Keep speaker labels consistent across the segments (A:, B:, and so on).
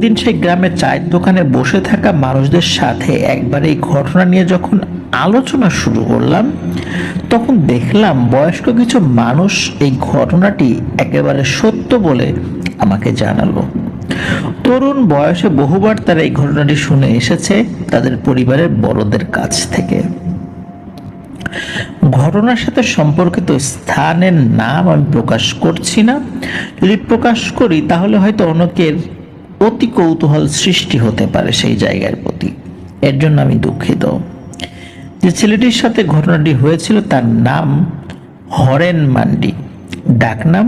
A: দিন সেই গ্রামে চায়ের দোকানে বসে থাকা মানুষদের সাথে একবার এই ঘটনা নিয়ে যখন আলোচনা শুরু করলাম, তখন দেখলাম বয়স্ক কিছু মানুষ এই ঘটনাটি একেবারে সত্য বলে আমাকে জানালো। তরুণ বয়সে বহুবার তারা এই ঘটনাটি শুনে এসেছে তাদের পরিবারের বড়দের কাছ থেকে। ঘটনার সাথে সম্পর্কিত স্থানের নাম আমি প্রকাশ করছি না। যদি প্রকাশ করি তাহলে হয়তো অনেকের অতি কৌতূহল সৃষ্টি হতে পারে সেই জায়গার প্রতি। এর জন্য আমি দুঃখিত। যে ছেলেটির সাথে ঘটনাটি হয়েছিল তার নাম হরেন মান্ডি, ডাকনাম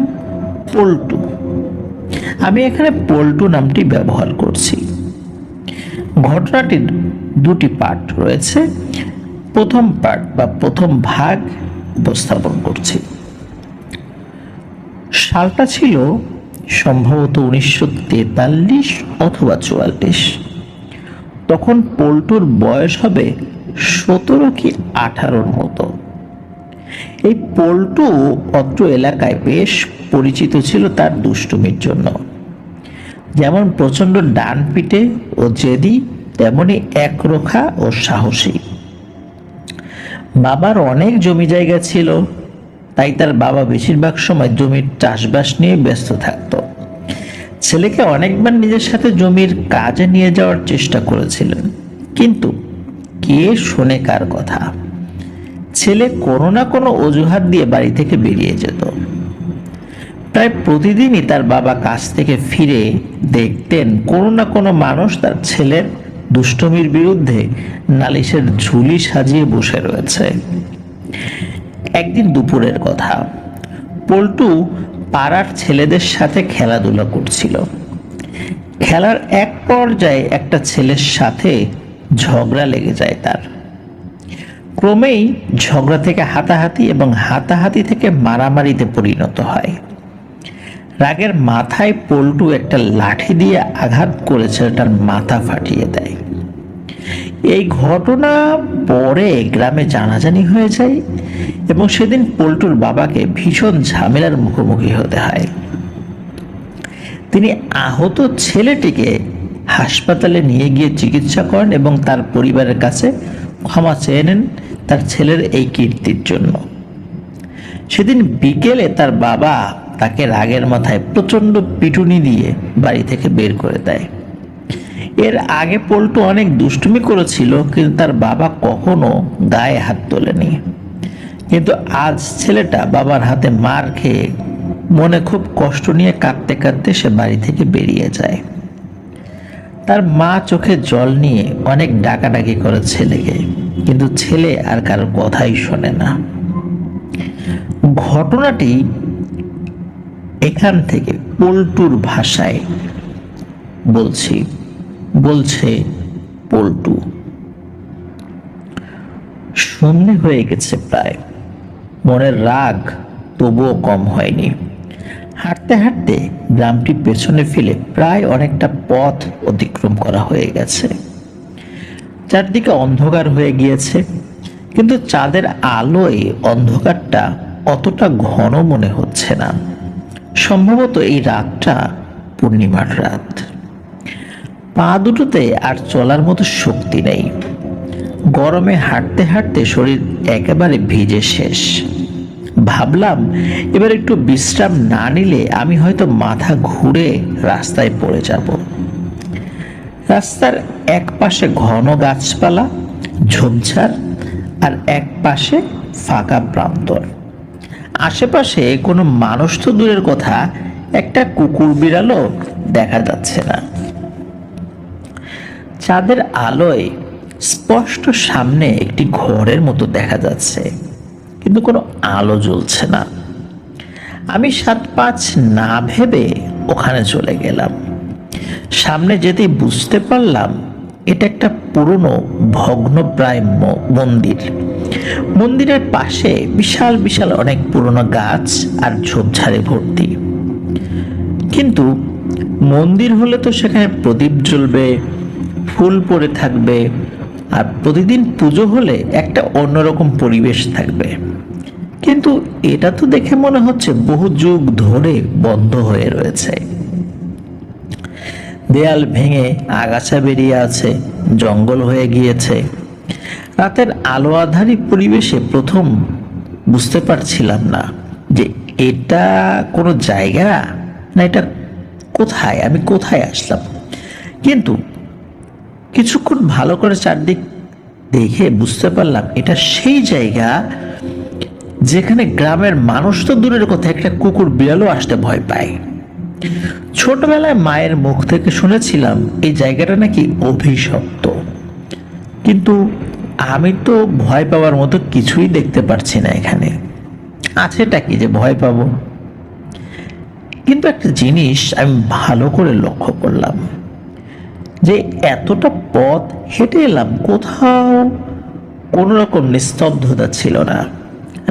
A: পল্টু। আমি এখানে পল্টু নামটি ব্যবহার করছি। ঘটনাটির দুটি পার্ট রয়েছে। প্রথম পার্ট বা প্রথম ভাগ উপস্থাপন করছি। সালটা ছিল সম্ভবত 1943 অথবা 44। তখন পল্টুর বয়স হবে 17 কি 18-র মতো। এই পল্টু অত্র এলাকায় বেশ পরিচিত ছিল তার দুষ্টুমির জন্য। যেমন প্রচন্ড ডানপিটে ও জেদি, তেমনি একরোখা ও সাহসী। বাবার অনেক জমি জায়গা ছিল, তাই তার বাবা বেশিরভাগ সময় জমির চাষবাস নিয়ে ব্যস্ত থাকত। ছেলেকে অনেকবার নিজের সাথে জমির কাজে নিয়ে যাওয়ার চেষ্টা করেছিলেন, কিন্তু কে শোনে কার কথা। ছেলে কোনো না কোনো অজুহাত দিয়ে বাড়ি থেকে বেরিয়ে যেত। প্রায় প্রতিদিনই তার বাবা কাজ থেকে ফিরে দেখতেন কোনো না কোনো মানুষ তার ছেলের দুষ্টমির বিরুদ্ধে নালিশের ঝুলি সাজিয়ে বসে রয়েছে। একদিন দুপুরের কথা, পল্টু পাড়ার ছেলেদের সাথে খেলাধুলা করছিল। খেলার এক পর্যায়ে একটা ছেলের সাথে ঝগড়া লেগে যায় তার। ক্রমেই ঝগড়া থেকে হাতাহাতি এবং হাতাহাতি থেকে মারামারিতে পরিণত হয়। রাগের মাথায় পল্টু একটা লাঠি দিয়ে আঘাত করে ছেলেটার মাথা ফাটিয়ে দেয়। এই ঘটনা পরে গ্রামে জানাজানি হয়ে যায় এবং সেদিন পল্টুর বাবাকে ভীষণ ঝামেলার মুখোমুখি হতে হয়। তিনি আহত ছেলেটিকে হাসপাতালে নিয়ে গিয়ে চিকিৎসা করেন এবং তার পরিবারের কাছে ক্ষমা চেয়ে নেন তার ছেলের এই কীর্তির জন্য। সেদিন বিকেলে তার বাবা তাকে রাগের মাথায় প্রচন্ড পিটুনি দিয়ে বাড়ি থেকে বের করে দেয়। এর আগে পল্টু অনেক দুষ্টুমি করেছিল, কিন্তু তার বাবা কখনো গায়ে হাত তোলেনি। কিন্তু আজ ছেলেটা বাবার হাতে মার খেয়ে মনে খুব কষ্ট নিয়ে কাঁদতে কাঁদতে সে বাড়ি থেকে বেরিয়ে যায়। তার মা চোখে জল নিয়ে অনেক ডাকাডাকি করে ছেলেকে, কিন্তু ছেলে আর কারোর কথাই শোনে না। ঘটনাটি এখান থেকে পল্টুর ভাষায় বলছে পল্টু। সন্ধে হয়ে গেছে প্রায়। মনের রাগ তবুও কম হয়নি। হাঁটতে হাঁটতে গ্রামটি পেছনে ফেলে প্রায় অনেকটা পথ অতিক্রম করা হয়ে গেছে। চারদিকে অন্ধকার হয়ে গিয়েছে, কিন্তু চাঁদের আলোয় অন্ধকারটা অতটা ঘন মনে হচ্ছে না। সম্ভবত এই রাতটা পূর্ণিমার রাত। পা দুটোতে আর চলার মতো শক্তি নেই। গরমে হাঁটতে হাঁটতে শরীর একেবারে ভিজে শেষ। ভাবলাম এবার একটু বিশ্রাম না নিলে আমি হয়তো মাথা ঘুরে রাস্তায় পড়ে যাব। রাস্তার এক পাশে ঘন গাছপালা, ঝোপঝাড়, আর এক পাশে ফাঁকা প্রান্তর। আশেপাশে কোনো মানুষ তো দূরের কথা, একটা কুকুর বিড়ালও দেখা যাচ্ছে না। চাঁদের আলোয় স্পষ্ট সামনে একটি ঘরের মতো দেখা যাচ্ছে, কিন্তু কোনো আলো জ্বলছে না। আমি 7-5 না ভেবে ওখানে চলে গেলাম। সামনে যেতেই বুঝতে পারলাম এটা একটা পুরনো ভগ্নপ্রায় মন্দির। মন্দিরের পাশে বিশাল বিশাল অনেক পুরনো গাছ আর ঝোপঝাড়ে ভর্তি। কিন্তু মন্দির হলে তো সেখানে প্রদীপ জ্বলবে, ফুল পড়ে থাকবে, আর প্রতিদিন পুজো হলে একটা অন্যরকম পরিবেশ থাকবে। কিন্তু এটা তো দেখে মনে হচ্ছে বহু যুগ ধরে বন্ধ হয়ে রয়েছে। দেয়াল ভেঙে আগাছা বেরিয়ে আছে, জঙ্গল হয়ে গিয়েছে। রাতের আলো আঁধারি পরিবেশে প্রথম বুঝতে পারছিলাম না যে এটা কোনো জায়গা, না এটা কোথায়, আমি কোথায় আসলাম। কিন্তু কিছুক্ষণ ভালো করে চারদিক দেখে বুঝতে পারলাম এটা সেই জায়গা যেখানে গ্রামের মানুষ তো দূরের কথা, একটা কুকুর বিড়ালও আসতে ভয় পায়। ছোটবেলায় মায়ের মুখ থেকে শুনেছিলাম এই জায়গাটা নাকি অভিশপ্ত, কিন্তু আমি তো ভয় পাওয়ার মতো কিছুই দেখতে পারছি না এখানে। আছেটা কি যে ভয় পাবো? কিন্তু একটা জিনিস আমি ভালো করে লক্ষ্য করলাম যে এতটা পথ হেঁটে এলাম, কোথাও কোনো রকম নিস্তব্ধতা ছিল না।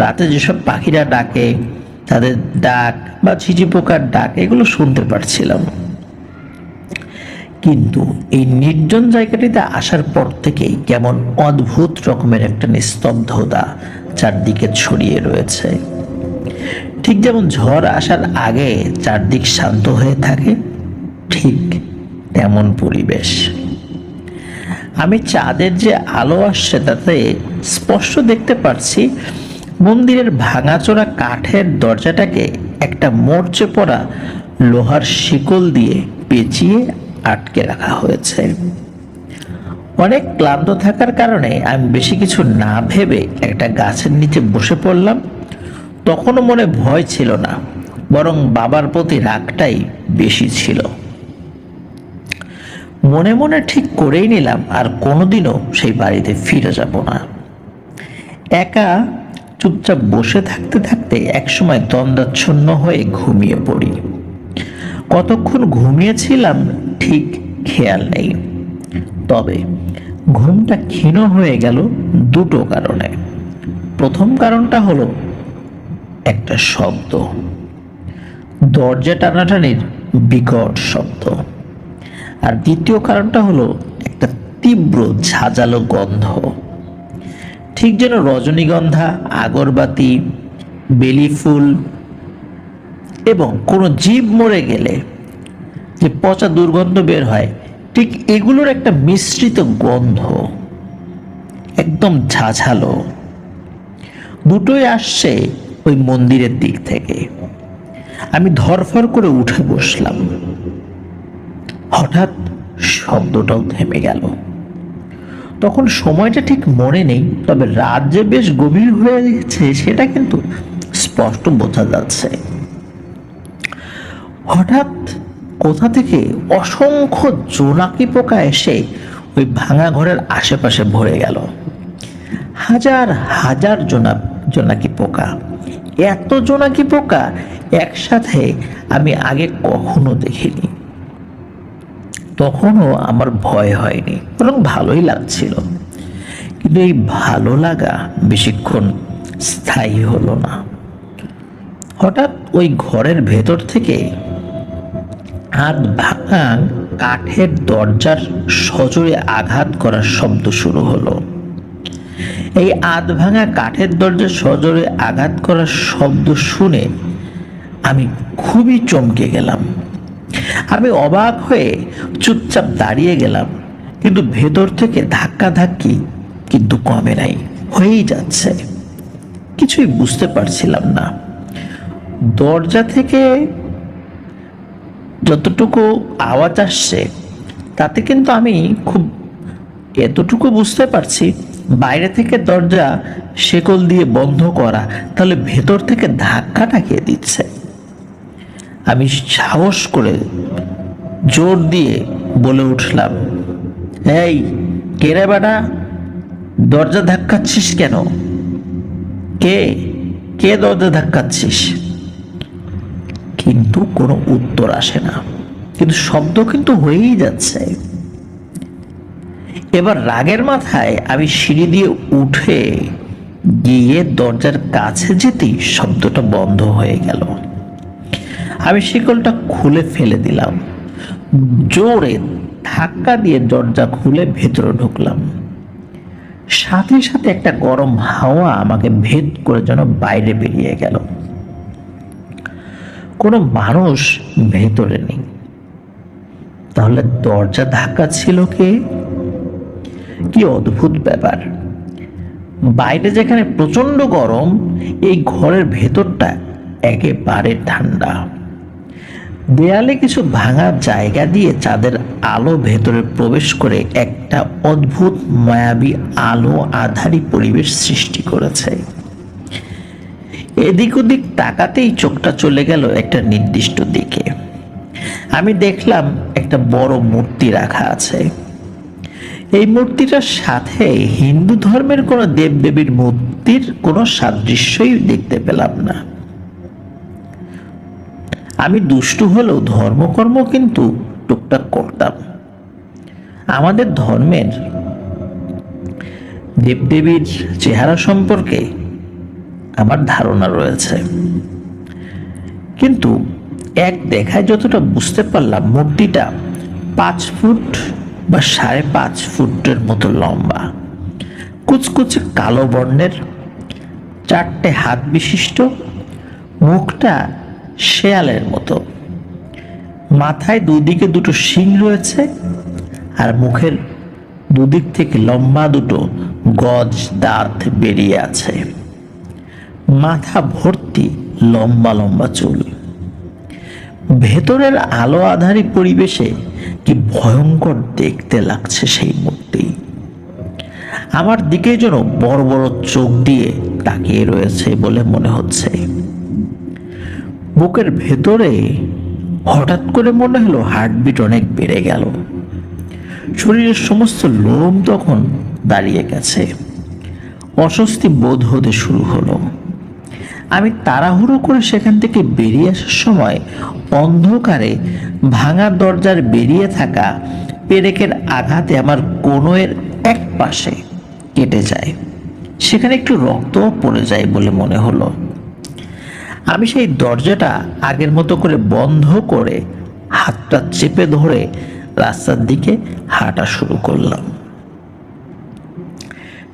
A: রাতে যেসব পাখিরা ডাকে তাদের ডাক বা ঝিঝি পোকার ডাক এগুলো শুনতে পারছিলাম, কিন্তু এই নির্জন জায়গাটিতে আসার পর থেকেই কেমন অদ্ভুত রকমের একটা নিস্তব্ধতা চারদিকে ছড়িয়ে রয়েছে। ঠিক যেমন ঝড় আসার আগে চারদিক শান্ত হয়ে থাকে, ঠিক তেমন পরিবেশ। আমি চাঁদের যে আলো আসছে তাতে স্পষ্ট দেখতে পাচ্ছি মন্দিরের ভাঙাচোরা কাঠের দরজাটাকে একটা মরচে পড়া লোহার শিকল দিয়ে পেঁচিয়ে আটকে রাখা হয়েছে। অনেক ক্লান্ত থাকার কারণে আমি বেশি কিছু না ভেবে একটা গাছের নিচে বসে পড়লাম। তখনও মনে ভয় ছিল না, বরং বাবার প্রতি রাগটাই বেশি ছিল। মনে মনে ঠিক করেই নিলাম আর কোনোদিনও সেই বাড়িতে ফিরে যাব না। একা চুপচাপ বসে থাকতে থাকতে একসময় দ্বন্দ্বাচ্ছন্ন হয়ে ঘুমিয়ে পড়ি। কতক্ষণ ঘুমিয়েছিলাম ঠিক খেয়াল নেই, তবে ঘুমটা ক্ষীণ হয়ে গেল দুটো কারণে। প্রথম কারণটা হলো একটা শব্দ, দরজা টানাটানির বিকট শব্দ। আর দ্বিতীয় কারণটা হলো একটা তীব্র ঝাঁঝালো গন্ধ, ঠিক যেন রজনীগন্ধা, আগরবাতি, বেলি ফুল এবং কোনো জীব মরে গেলে যে পচা দুর্গন্ধ বের হয়, ঠিক এগুলোর একটা মিশ্রিত গন্ধ, একদম ঝাঁঝালো। দুটোই আসছে ওই মন্দিরের দিক থেকে। আমি ধরফর করে উঠে বসলাম। হঠাৎ শব্দটাও থেমে গেল। তখন সময়টা ঠিক মনে নেই, তবে রাত যে বেশ গভীর হয়ে গেছে সেটা কিন্তু স্পষ্ট বোঝা যাচ্ছে। হঠাৎ কোথা থেকে অসংখ্য জোনাকি পোকা এসে ওই ভাঙা ঘরের আশেপাশে ভরে গেল। হাজার হাজার জোনাকি পোকা। এত জোনাকি পোকা একসাথে আমি আগে কখনো দেখিনি। তখনও আমার ভয় হয়নি, বরং ভালোই লাগছিল। কিন্তু এই ভালো লাগা বেশিক্ষণ স্থায়ী হলো না। হঠাৎ ওই ঘরের ভেতর থেকে হাত ভাঙা কাঠের দরজার সজোরে আঘাত করার শব্দ শুরু হলো। এই আধ ভাঙা কাঠের দরজার সজোরে আঘাত করার শব্দ শুনে আমি খুবই চমকে গেলাম। আমি অবাক হয়ে চুপচাপ দাঁড়িয়ে গেলাম, কিন্তু ভেতর থেকে ধাক্কা ধাক্কি কিন্তু কমে নাই, হয়েই যাচ্ছে। কিছুই বুঝতে পারছিলাম না। দরজা থেকে যতটুকু আওয়াজ আসছে তাতে কিন্তু আমি খুব এতটুকু বুঝতে পারছি, বাইরে থেকে দরজা শেকল দিয়ে বন্ধ করা, তাহলে ভেতর থেকে ধাক্কাটা কে দিচ্ছে। আমি সাহস করে জোর দিয়ে বলে উঠলাম, এই কে রে বেটা, দরজা ধাক্কাচ্ছিস কেন? কে কে দরজা ধাক্কাচ্ছিস? কিন্তু কোনো উত্তর আসে না, কিন্তু শব্দ কিন্তু হয়েই যাচ্ছে। এবার রাগের মাথায় আমি সিঁড়ি দিয়ে উঠে গিয়ে দরজার কাছে যেতেই শব্দটা বন্ধ হয়ে গেল। আমি শিকলটা খুলে ফেলে দিলাম, জোরে ধাক্কা দিয়ে দরজা খুলে ভেতরে ঢুকলাম। সাথে সাথে একটা গরম হাওয়া আমাকে ভেদ করে যেন বাইরে বেরিয়ে গেল। কোনো মানুষ ভেতরে নেই, তাহলে দরজা ধাক্কা ছিল কে? কি অদ্ভুত ব্যাপার! বাইরে যেখানে প্রচন্ড গরম, এই ঘরের ভেতরটা একেবারে ঠান্ডা। দেয়ালে কিছু ভাঙা জায়গা দিয়ে চাঁদের আলো ভেতরে প্রবেশ করে একটা অদ্ভুত মায়াবী আলো আধারী পরিবেশ সৃষ্টি করেছে। এদিক ওদিক তাকাতেই চোখটা চলে গেল একটা নির্দিষ্ট দিকে। আমি দেখলাম একটা বড় মূর্তি রাখা আছে। এই মূর্তিটার সাথে হিন্দু ধর্মের কোনো দেবদেবীর মূর্তির কোনো সাদৃশ্যই দেখতে পেলাম না। আমি দুষ্টু হলেও ধর্মকর্ম কিন্তু টুকটাক করতাম। আমাদের ধর্মের দেবদেবীর চেহারা সম্পর্কে আমার ধারণা রয়েছে, কিন্তু এক দেখায় যতটা বুঝতে পারলাম, মূর্তিটা 5 ফুট বা 5.5 ফুটের মতো লম্বা, কুচকুচে কালো বর্ণের, 4টে হাত বিশিষ্ট, মুখটা শেয়ালের মতো, মাথায় দুদিকে দুটো শিং রয়েছে, আর মুখের দুদিক থেকে লম্বা দুটো গজ দাঁত বেরিয়ে আছে। মাথা ভর্তি লম্বা লম্বা চুল। ভেতরের আলো আধারী পরিবেশে কি ভয়ঙ্কর দেখতে লাগছে সেই মূর্তি। আমার দিকে যেন বড় বড় চোখ দিয়ে তাকিয়ে রয়েছে বলে মনে হচ্ছে। বুকের ভেতরে হঠাৎ করে মনে হলো হার্টবিট অনেক বেড়ে গেল। শরীরের সমস্ত লোম তখন দাঁড়িয়ে গেছে। অস্বস্তি বোধ হতে শুরু হলো। আমি তাড়াহুড়ো করে সেখান থেকে বেরিয়ে আসার সময় অন্ধকারে ভাঙা দরজার বেরিয়ে থাকা পেরেকের আঘাতে আমার কনুইয়ের এক পাশে কেটে যায়। সেখানে একটু রক্তও পড়ে যায় বলে মনে হলো। আমি সেই দরজাটা আগের মতো করে বন্ধ করে হাতটা চেপে ধরে রাস্তার দিকে হাঁটা শুরু করলাম।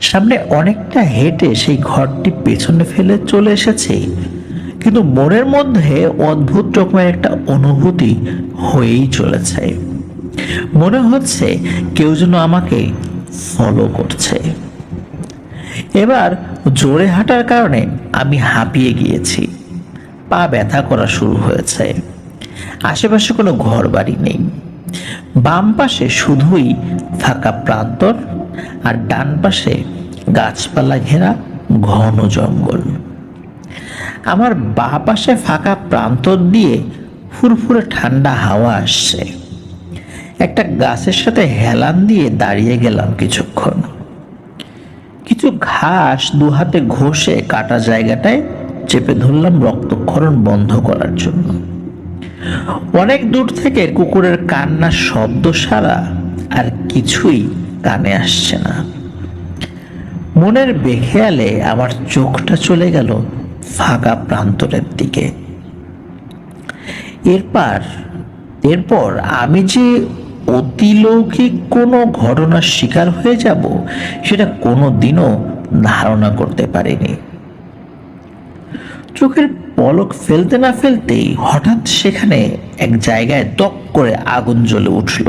A: সামনে অনেকটা হেঁটে সেই ঘরটি পেছনে ফেলে চলে এসেছি, কিন্তু মনের মধ্যে অদ্ভুত রকমের একটা অনুভূতি হয়েই চলেছে। মনে হচ্ছে কেউ যেন আমাকে ফলো করছে। এবার জোরে হাঁটার কারণে আমি হাঁপিয়ে গিয়েছি, পা ব্যথা করা শুরু হয়েছে। আশেপাশে কোনো ঘর বাড়ি নেই। বাম পাশে শুধুই ফাঁকা প্রান্তর, আর ডান পাশে গাছপালা ঘেরা ঘন জঙ্গল। আমার বাঁ পাশে ফাঁকা প্রান্তর দিয়ে ফুরফুরে ঠান্ডা হাওয়া আসছে। একটা গাছের সাথে হেলান দিয়ে দাঁড়িয়ে গেলাম কিছুক্ষণ। কিছু ঘাস দু হাতে ঘষে কাটা জায়গাটায় চেপে ধরলাম রক্তক্ষরণ বন্ধ করার জন্য। অনেক দূর থেকে কুকুরের কান্নার শব্দ ছাড়া আর কিছুই কানে আসছে না। মনের বেখেয়ালে আমার চোখটা চলে গেল ফাঁকা প্রান্তরের দিকে। এরপর আমি যে অতিলৌকিক কোনো ঘটনার শিকার হয়ে যাব সেটা কোনোদিনও ধারণা করতে পারিনি। চোখের পলক ফেলতে না ফেলতেই হঠাৎ সেখানে এক জায়গায় দপ করে আগুন জ্বলে উঠল।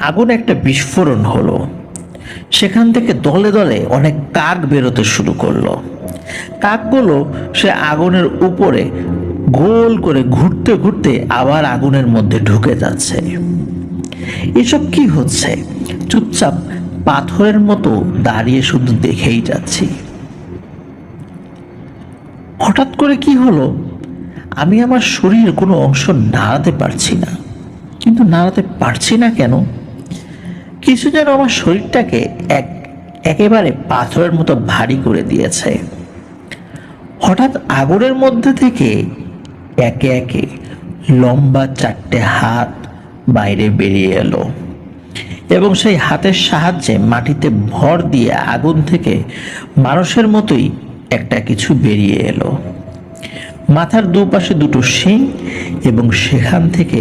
A: আগুন একটা বিস্ফোরণ হলো। সেখান থেকে দলে দলে অনেক কাক বেরোতে শুরু করলো। কাকগুলো সে আগুনের উপরে গোল করে ঘুরতে ঘুরতে আবার আগুনের মধ্যে ঢুকে যাচ্ছে। এসব কি হচ্ছে? চুপচাপ পাথরের মতো দাঁড়িয়ে শুধু দেখেই যাচ্ছি। হঠাৎ করে কি হলো, আমি আমার শরীরের কোনো অংশ নাড়াতে পারছি না। কিন্তু নাড়াতে পারছি না কেন? কিছু যেন আমার শরীরটাকে একেবারে পাথরের মতো ভারী করে দিয়েছে। হঠাৎ আগুনের মধ্যে থেকে একে একে লম্বা 4টে হাত বাইরে বেরিয়ে এলো এবং সেই হাতের সাহায্যে মাটিতে ভর দিয়ে আগুন থেকে মানুষের মতোই একটা কিছু বেরিয়ে এলো। মাথার দুপাশে দুটো শিং এবং সেখান থেকে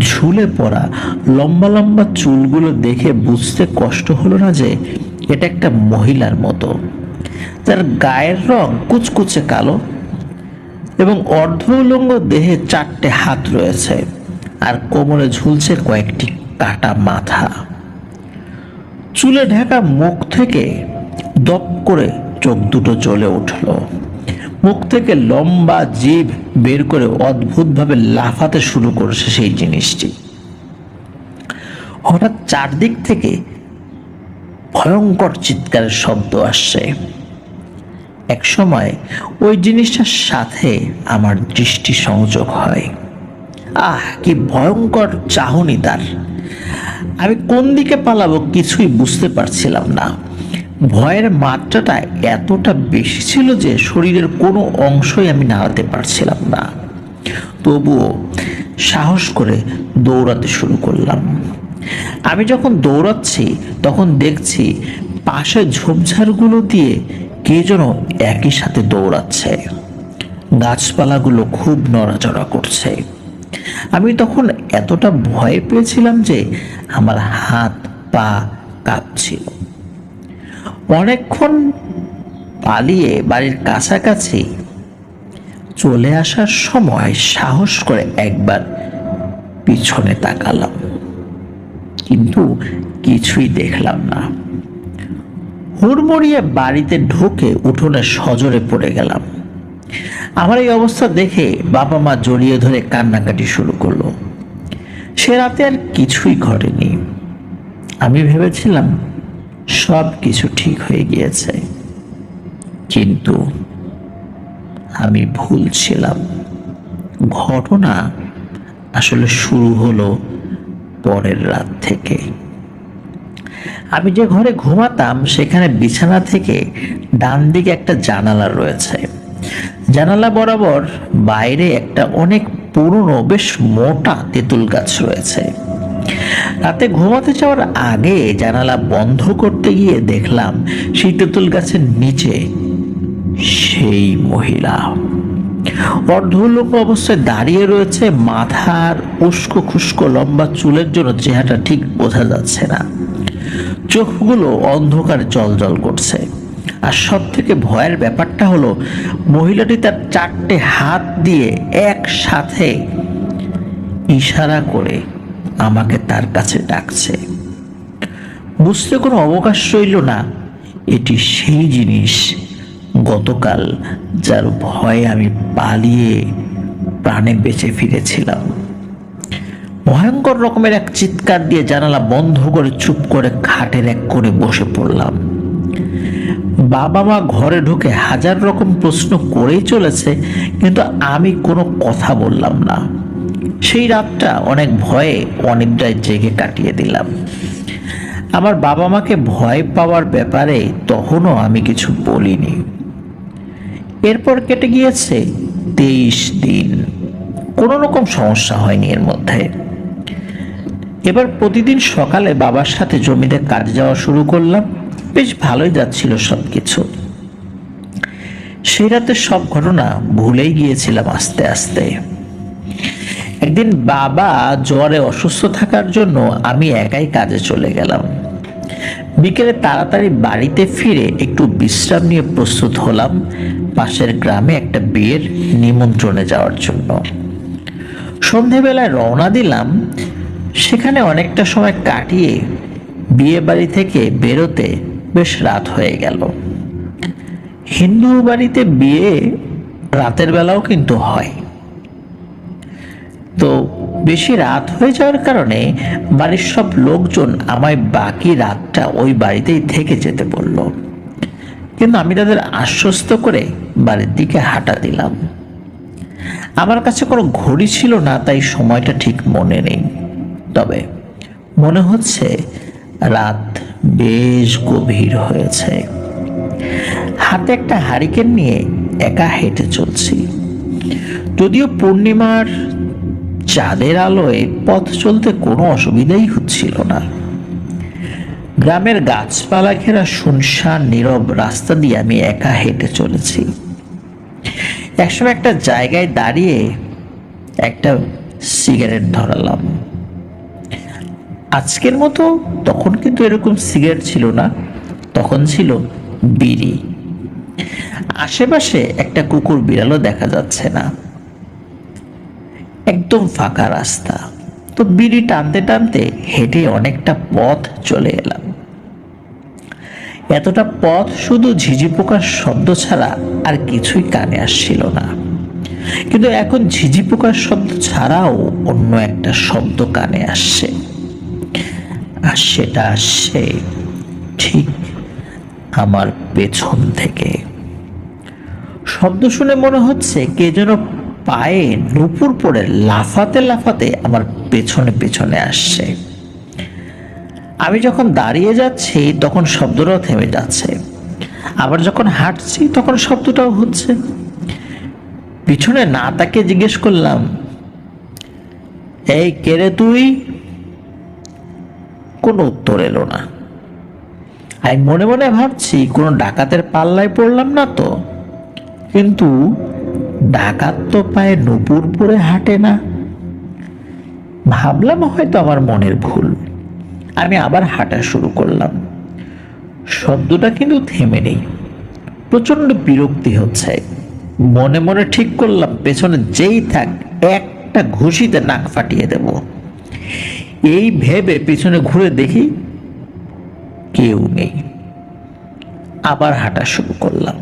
A: ঝুলে পড়া লম্বা লম্বা চুলগুলো দেখে বুঝতে কষ্ট হলো না যে এটা একটা মহিলার মতো। তার গায়ের রং কুচকুচে কালো এবং অর্ধ উলঙ্গ দেহে 4টে হাত রয়েছে, আর কোমরে ঝুলছে কয়েকটি কাটা মাথা। চুলে ঢাকা মুখ থেকে দপ করে চোখ দুটো জ্বলে উঠল। মুখ থেকে লম্বা জিভ বের করে অদ্ভুতভাবে লাফাতে শুরু করেছে সেই জিনিসটি। হঠাৎ চারদিক থেকে ভয়ঙ্কর চিৎকারের শব্দ আসছে। এক সময় ওই জিনিসটার সাথে আমার দৃষ্টি সংযোগ হয়। কি ভয়ঙ্কর চাহনি তার! আমি কোন দিকে পালাবো কিছুই বুঝতে পারছিলাম না। ভয়ের মাত্রাটা এতটা বেশি ছিল যে শরীরের কোনো অংশই আমি নাড়াতে পারছিলাম না। তবুও সাহস করে দৌড়াতে শুরু করলাম। আমি যখন দৌড়াচ্ছি তখন দেখছি পাশে ঝোপঝাড়গুলো দিয়ে কে যেন একই সাথে দৌড়াচ্ছে। গাছপালাগুলো খুব নড়াচড়া করছে। আমি তখন এতটা ভয় পেয়েছিলাম যে আমার হাত পা কাঁপছিল। অনেকক্ষণ পালিয়ে বাড়ির কাছাকাছি চলে আসার সময় সাহস করে একবার পিছনে তাকালাম, কিন্তু কিছুই দেখলাম না। হুড়মুড়িয়ে বাড়িতে ঢুকে উঠোনে সজোরে পড়ে গেলাম। আমার এই অবস্থা দেখে বাবা মা জড়িয়ে ধরে কান্নাকাটি শুরু করলো। সে রাতে আর কিছুই ঘটেনি। আমি ভেবেছিলাম সব কিছু ঠিক হয়ে গিয়েছে, কিন্তু আমি ভুল ছিলাম। ঘটনা আসলে শুরু হলো পরের রাত থেকে। আমি যে ঘরে ঘুমাতাম সেখানে বিছানা থেকে ডান দিকে একটা জানালা রয়েছে। জানালা বরাবর বাইরে একটা অনেক পুরনো বেশ মোটা তেঁতুল গাছ রয়েছে। রাতে ঘুমাতে যাওয়ার আগে জানালা বন্ধ করতে গিয়ে দেখলাম সেই তেঁতুল গাছের নিচে সেই মহিলা অর্ধলম্ব অবস্থায় দাঁড়িয়ে রয়েছে। মাথার উস্কো খুস্কো লম্বা চুলের জন্য চেহারাটা ঠিক বোঝা যাচ্ছে না। চোখগুলো অন্ধকার জলজল করছে। আর সব থেকে ভয়ের ব্যাপারটা হলো মহিলাটি তার চারটে হাত দিয়ে একসাথে ইশারা করে আমাকে তার কাছে ডাকছে। বুঝতে কোনো অবকাশ রইল না এটি সেই জিনিস গতকাল যার ভয়ে আমি পালিয়ে প্রাণে বেঁচে ফিরেছিলাম। ভয়ঙ্কর রকমের এক চিৎকার দিয়ে জানালা বন্ধ করে চুপ করে খাটের এক করে বসে পড়লাম। বাবা মা ঘরে ঢুকে হাজার রকম প্রশ্ন করেই চলেছে, কিন্তু আমি কোনো কথা বললাম না। সেই রাতটা অনেক ভয়ে অনিদ্রায় জেগে কাটিয়ে দিলাম। আমার বাবা মাকে ভয় পাওয়ার ব্যাপারে তখনও আমি কিছু বলিনি। এরপর কেটে গিয়েছে 23 দিন। কোনো রকম সমস্যা হয়নি এর মধ্যে। এবার প্রতিদিন সকালে বাবার সাথে জমিতে কাজে যাওয়া শুরু করলাম। বেশ ভালোই যাচ্ছিল সবকিছু। সেই রাতে সব ঘটনা ভুলেই গিয়েছিলাম আস্তে আস্তে। একদিন বাবা জ্বরে অসুস্থ থাকার জন্য আমি একাই কাজে চলে গেলাম। বিকেলে তাড়াতাড়ি বাড়িতে ফিরে একটু বিশ্রাম নিয়ে প্রস্তুত হলাম পাশের গ্রামে একটা বিয়ের নিমন্ত্রণে যাওয়ার জন্য। সন্ধেবেলায় রওনা দিলাম। সেখানে অনেকটা সময় কাটিয়ে বিয়ে বাড়ি থেকে বেরোতে বেশ রাত হয়ে গেল। হিন্দু বাড়িতে বিয়ে রাতের বেলাও কিন্তু হয়, তো বেশি রাত হয়ে যাওয়ার কারণে বাড়ির সব লোকজন আমায় বাকি রাতটা ওই বাড়িতেই থেকে যেতে বলল। কিন্তু আমি তাদের আশ্বস্ত করে বাড়ির দিকে হাঁটা দিলাম। আমার কাছে কোনো ঘড়ি ছিল না, তাই সময়টা ঠিক মনে নেই। তবে মনে হচ্ছে রাত বেশ গভীর হয়েছে। হাতে একটা হারিকেন নিয়ে একা হেঁটে চলছি। যদিও পূর্ণিমার চাঁদের আলোয় পথ চলতে কোনো অসুবিধাই হচ্ছিল না। গ্রামের গাছপালা ঘেরা শুনশান নীরব রাস্তা দিয়ে আমি একা হেঁটে চলেছি। একসময় একটা জায়গায় দাঁড়িয়ে একটা সিগারেট ধরালাম। আজকের মতো তখন কিন্তু এরকম সিগারেট ছিল না, তখন ছিল বিড়ি। আশেপাশে একটা কুকুর বিড়ালও দেখা যাচ্ছে না। একদম ফাঁকা রাস্তা। তো বিড়ি টানতে টানতে হেঁটে অনেকটা পথ চলে এলাম। এতটা পথ শুধু ঝিঝি পোকার শব্দ ছাড়া আর কিছুই কানে আসছিল না। কিন্তু এখন ঝিঝি পোকার শব্দ ছাড়াও অন্য একটা শব্দ কানে আসছে, আর সেটা আসছে ঠিক আমার পেছন থেকে। শব্দ শুনে মনে হচ্ছে কে যেন পায়ে নুপুর পড়ে লাফাতে লাফাতে আমার পেছনে পেছনে আসছে। আমি যখন দাঁড়িয়ে যাচ্ছি তখন শব্দটাও থেমে যাচ্ছে, আবার যখন হাঁটছি তখন শব্দটাও হচ্ছে। পিছনে না তাকে জিজ্ঞেস করলাম, এই কে রে তুই? কোনো উত্তর এলো না। আমি মনে মনে ভাবছি কোনো ডাকাতের পাল্লায় পড়লাম না তো। কিন্তু ডাকাত তো পায়ে নুপুর পরে হাঁটে না। ভাবলাম হয়তো আমার মনের ভুল। আমি আবার হাঁটা শুরু করলাম। শব্দটা কিন্তু থেমে নেই। প্রচন্ড বিরক্তি হচ্ছে। মনে মনে ঠিক করলাম পেছনে যেই থাক একটা ঘুষিতে নাক ফাটিয়ে দেব। এই ভেবে পিছনে ঘুরে দেখি কেউ নেই। আবার হাঁটা শুরু করলাম।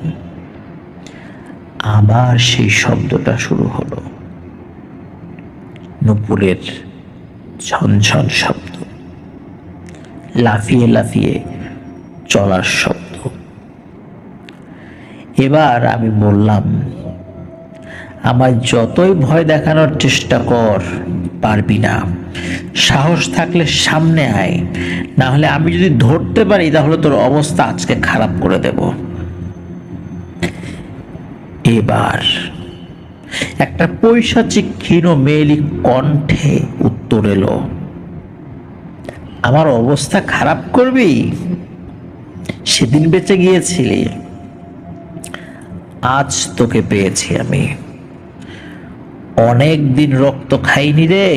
A: আবার সেই শব্দটা শুরু হলো, নুপুরের ঝনঝন শব্দ, লাফিয়ে লাফিয়ে চলার শব্দ। এবার আমি বললাম, আমায় যতই ভয় দেখানোর চেষ্টা কর, পারবি না। সাহস থাকলে সামনে আয়, না হলে আমি যদি ধরতে পারি তাহলে তোর অবস্থা আজকে খারাপ করে দেব। এবার একটা পৈশাচিক ক্ষীণ মেয়েলি কণ্ঠে উত্তর এলো, আমার অবস্থা খারাপ করবি? সেদিন বেঁচে গিয়েছিলি, আজ তোকে পেয়েছি আমি। অনেক দিন রক্ত খাইনি রে,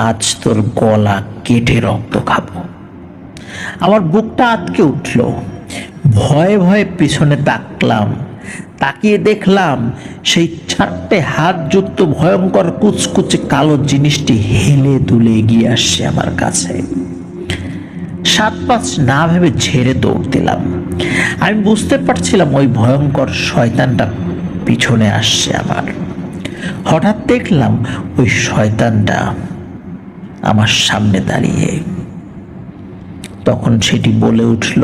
A: আজ তোর গলা কেটে রক্ত খাবো। আমার বুকটা আটকে উঠল। ভয়ে ভয়ে পিছনে তাকলাম। তাকিয়ে দেখলাম সেই 4টে হাতযুক্ত ভয়ঙ্কর কুচকুচে কালো জিনিসটি হেলে দুলে এগিয়ে আসছে আমার কাছে। 7-5 না ভেবে ঝেড়ে দৌড় দিলাম। আমি বুঝতে পারছিলাম ওই ভয়ঙ্কর শয়তানটা পিছনে আসছে আমার। হঠাৎ দেখলাম ওই শয়তানটা আমার সামনে দাঁড়িয়ে। তখন সেটি বলে উঠল,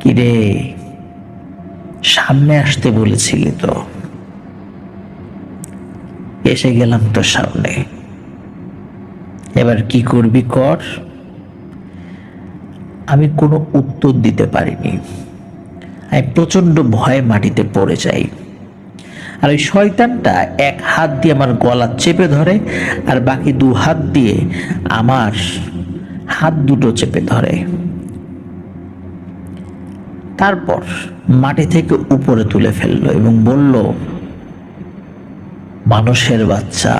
A: কিরে, সামনে আসতে বলেছিলি তো, এসে গেলাম তো সামনে, এবার কি করবি কর। আমি কোনো উত্তর দিতে পারিনি। আমি প্রচন্ড ভয়ে মাটিতে পড়ে যাই। আর ওই শয়তানটা এক হাত দিয়ে আমার গলা চেপে ধরে, আর বাকি 2 হাত দিয়ে আমার হাত দুটো চেপে ধরে। তারপর মাটি থেকে উপরে তুলে ফেললো এবং বলল, মানুষের বাচ্চা,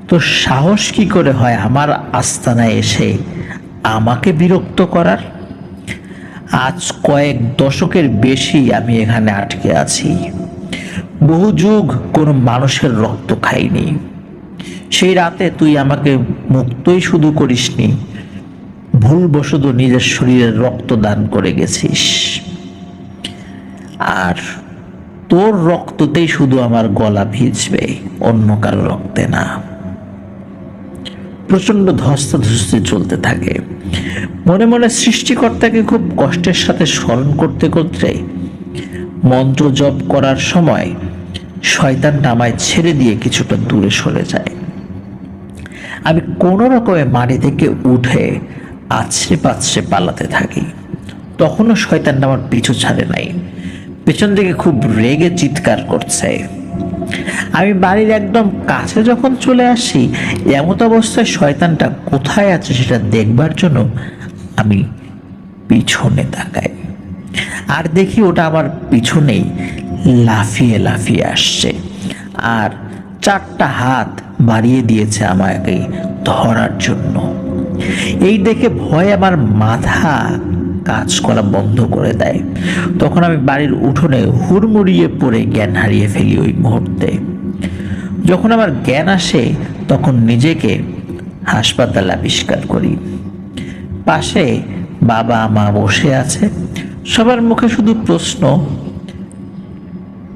A: তোর সাহস কি করে হয় আমার আস্তানায় এসে আমাকে বিরক্ত করার? আজ কয়েক দশকের বেশি আমি এখানে আটকে আছি। বহু যুগ কোনো মানুষের রক্ত খাইনি। সেই রাতে তুই আমাকে মুক্তই শুধু করিসনি, ভুলবশত নিজের শরীরের রক্ত দান করে গেছিস। আর তোর রক্ততেই শুধু আমার গলা ভিজবে, অন্য কারো রক্তে না। প্রচন্ড ধস্তাধস্তি চলতে থাকে। মনে মনে সৃষ্টিকর্তাকে খুব কষ্টের সাথে স্মরণ করতে করতে মন্ত্র জপ করার সময় শয়তানটা আমায় ছেড়ে দিয়ে কিছুটা দূরে সরে যায়। আমি কোনো রকমে মাটি থেকে উঠে আছড়ে পাছড়ে পালাতে থাকি। তখনও শয়তানটা আমার পিছু ছাড়ে নাই, পেছন থেকে খুব রেগে চিৎকার করছে। আমি বাড়ির একদম কাছে যখন চলে আসি, এমত অবস্থায় শয়তানটা কোথায় আছে সেটা দেখবার জন্য আমি পিছনে তাকাই, আর দেখি ওটা আমার পিছনেই লাফিয়ে লাফিয়ে আসছে, আর 4টা হাত বাড়িয়ে দিয়েছে আমাকে ধরার জন্য। এই দেখে ভয় আমার মাথা কাজ করা বন্ধ করে দেয়। তখন আমি বাড়ির উঠোনে হুড়মুড়িয়ে পড়ে জ্ঞান হারিয়ে ফেলি ওই মুহূর্তে। যখন আমার জ্ঞান আসে তখন নিজেকে হাসপাতালে আবিষ্কার করি। পাশে বাবা মা বসে আছে, সবার মুখে শুধু প্রশ্ন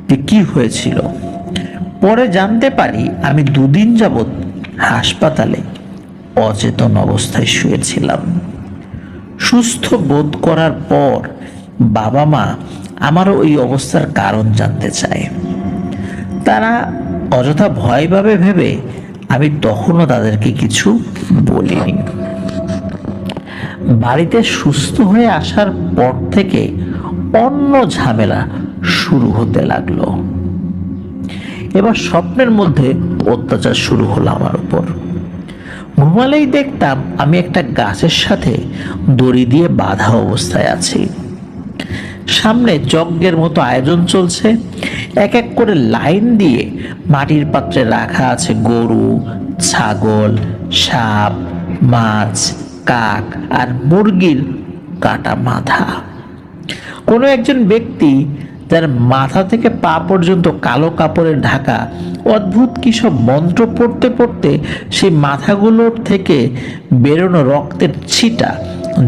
A: যে কি হয়েছিল। পরে জানতে পারি আমি 2 দিন যাবৎ হাসপাতালে অচেতন অবস্থায় শুয়েছিলাম। সুস্থ বোধ করার পর বাবা মা আমারও ওই অবস্থার কারণ জানতে চায়। তারা অযথা ভয় পাবে ভেবে আমি তখনও তাদেরকে কিছু বলিনি। বাড়িতে সুস্থ হয়ে আসার পর থেকে অন্য ঝামেলা শুরু হতে লাগলো। এবার স্বপ্নের মধ্যে অত্যাচার শুরু হলো আমার উপর। ঘুমালেই দেখতাম আমি একটা গাছের সাথে দড়ি দিয়ে বাঁধা অবস্থায় আছি। সামনে যজ্ঞের মতো আয়োজন চলছে। এক এক করে লাইন দিয়ে মাটির পাত্রে রাখা আছে গরু, ছাগল, সাপ, মাছ, কাক আর মুরগির কাটা মাথা। কোনো একজন ব্যক্তি যার মাথা থেকে পা পর্যন্ত কালো কাপড়ের ঢাকা অদ্ভুত কি সব মন্ত্র পড়তে পড়তে সেই মাথাগুলোর থেকে বেরোনো রক্তের ছিটা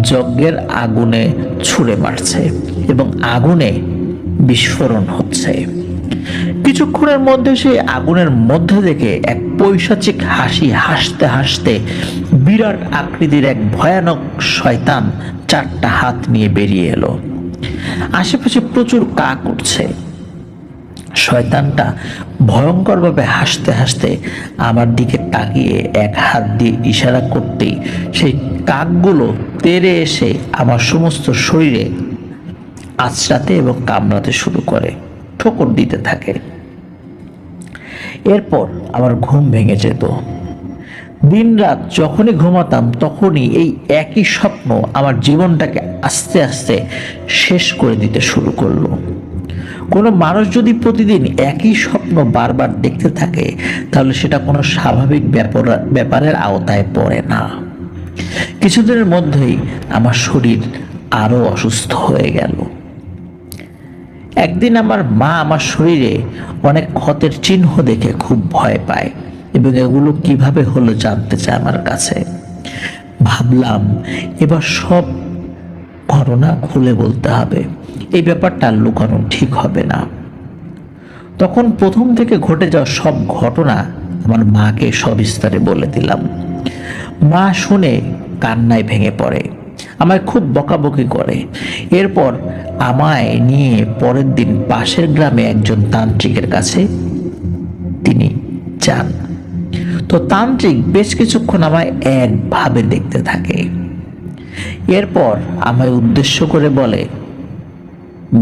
A: যজ্ঞের আগুনে ছুঁড়ে মারছে এবং আগুনে বিস্ফোরণ হচ্ছে। কিছুক্ষণের মধ্যে সেই আগুনের মধ্যে থেকে এক পৈশাচিক হাসি হাসতে হাসতে বিরাট আকৃতির এক ভয়ানক শয়তান 4টা হাত নিয়ে বেরিয়ে এলো। আশেপাশে প্রচুর কাক উঠছে। শয়তানটা ভয়ঙ্করভাবে হাসতে হাসতে আমার দিকে তাকিয়ে এক হাত দিয়ে ইশারা করতেই সেই কাকগুলো তেড়ে এসে আমার সমস্ত শরীরে আঁচড়াতে এবং কামড়াতে শুরু করে, ঠোকর দিতে থাকে। এরপর আমার ঘুম ভেঙে যেত। দিনরাত যখনই ঘুমাতাম তখনই এই একই স্বপ্ন আমার জীবনটাকে আস্তে আস্তে শেষ করে দিতে শুরু করলো। কোনো মানুষ যদি প্রতিদিন একই স্বপ্ন বারবার দেখতে থাকে তাহলে সেটা কোনো স্বাভাবিক ব্যাপারের আওতায় পড়ে না। কিছুদিনের মধ্যেই আমার শরীর আরো অসুস্থ হয়ে গেল। একদিন আমার মা আমার শরীরে অনেক ক্ষতের চিহ্ন দেখে খুব ভয় পায় এবং এগুলো কিভাবে হলো জানতে চায় আমার কাছে। ভাবলাম এবার সব ঘটনা খুলে বলতে হবে, এই ব্যাপারটা লুকানো ঠিক হবে না। তখন প্রথম থেকে ঘটে যাওয়া সব ঘটনা আমার মাকে সবিস্তারে বলে দিলাম। মা শুনে কান্নায় ভেঙে পড়ে, আমায় খুব বকাবকি করে। এরপর আমায় নিয়ে পরের দিন পাশের গ্রামে একজন তান্ত্রিকের কাছে তিনি যান। তো তান্ত্রিক বেশ কিছুক্ষণ আমায় একভাবে দেখতে থাকে। এরপর আমায় উদ্দেশ্য করে বলে,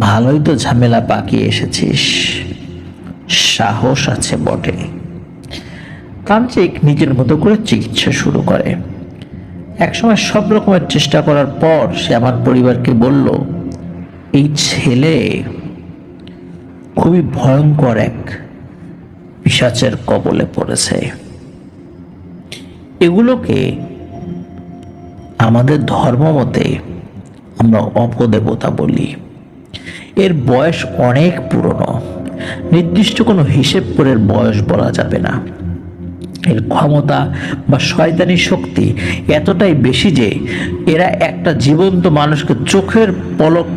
A: ভালোই তো ঝামেলা পাকিয়ে এসেছিস, সাহস আছে বটে। তান্ত্রিক নিজের মতো করে চিকিৎসা শুরু করে। একসময় সব রকমের চেষ্টা করার পর সে আমার পরিবারকে বলল, এই ছেলে খুবই ভয়ঙ্কর এক পিশাচের কবলে পড়েছে। এগুলোকে আমাদের ধর্ম মতে আমরা অপদেবতা বলি। এর বয়স অনেক পুরনো, নির্দিষ্ট কোনো হিসেব করে বয়স বলা যাবে না। এর ক্ষমতা বা শয়তানি শক্তি এতটাই বেশি যে এরা একটা জীবন্ত মানুষকে চোখের পলক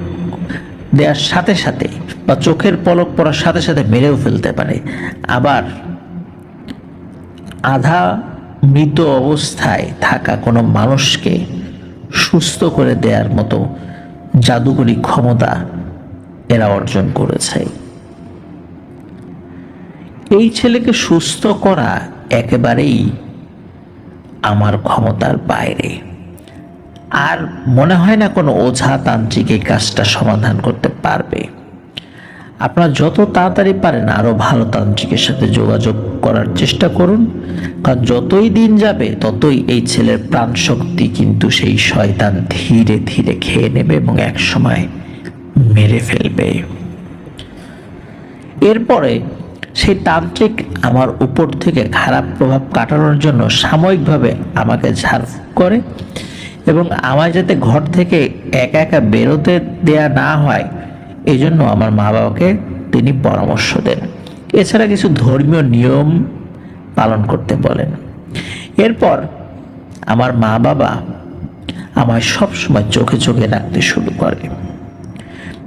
A: দেওয়ার সাথে সাথে বা চোখের পলক পড়ার সাথে সাথে মেরেও ফেলতে পারে। আবার আধা মৃত অবস্থায় থাকা কোনো মানুষকে সুস্থ করে দেওয়ার মতো জাদুকরী ক্ষমতা এরা অর্জন করেছে। এই ছেলেকে সুস্থ করা একেবারেই আমার ক্ষমতার বাইরে। আর মনে হয় না কোনো ওঝা তান্ত্রিক এই কাজটা সমাধান করতে পারবে। আপনারা যত তাড়াতাড়ি পারেন আরো ভালো তান্ত্রিকের সাথে যোগাযোগ করার চেষ্টা করুন, কারণ যতই দিন যাবে ততই এই ছেলের প্রাণ শক্তি কিন্তু সেই শয়তান ধীরে ধীরে খেয়ে নেবে এবং এক সময় মেরে ফেলবে। এরপরে সেই তান্ত্রিক আমার উপর থেকে খারাপ প্রভাব কাটানোর জন্য সাময়িকভাবে আমাকে ঝাড়ফুঁক করে এবং আমায় যাতে ঘর থেকে একা একা বেরোতে দেয়া না হয় এই জন্য আমার মা বাবাকে তিনি পরামর্শ দেন। এছাড়া কিছু ধর্মীয় নিয়ম পালন করতে বলেন। এরপর আমার মা বাবা আমায় সবসময় চোখে চোখে রাখতে শুরু করে।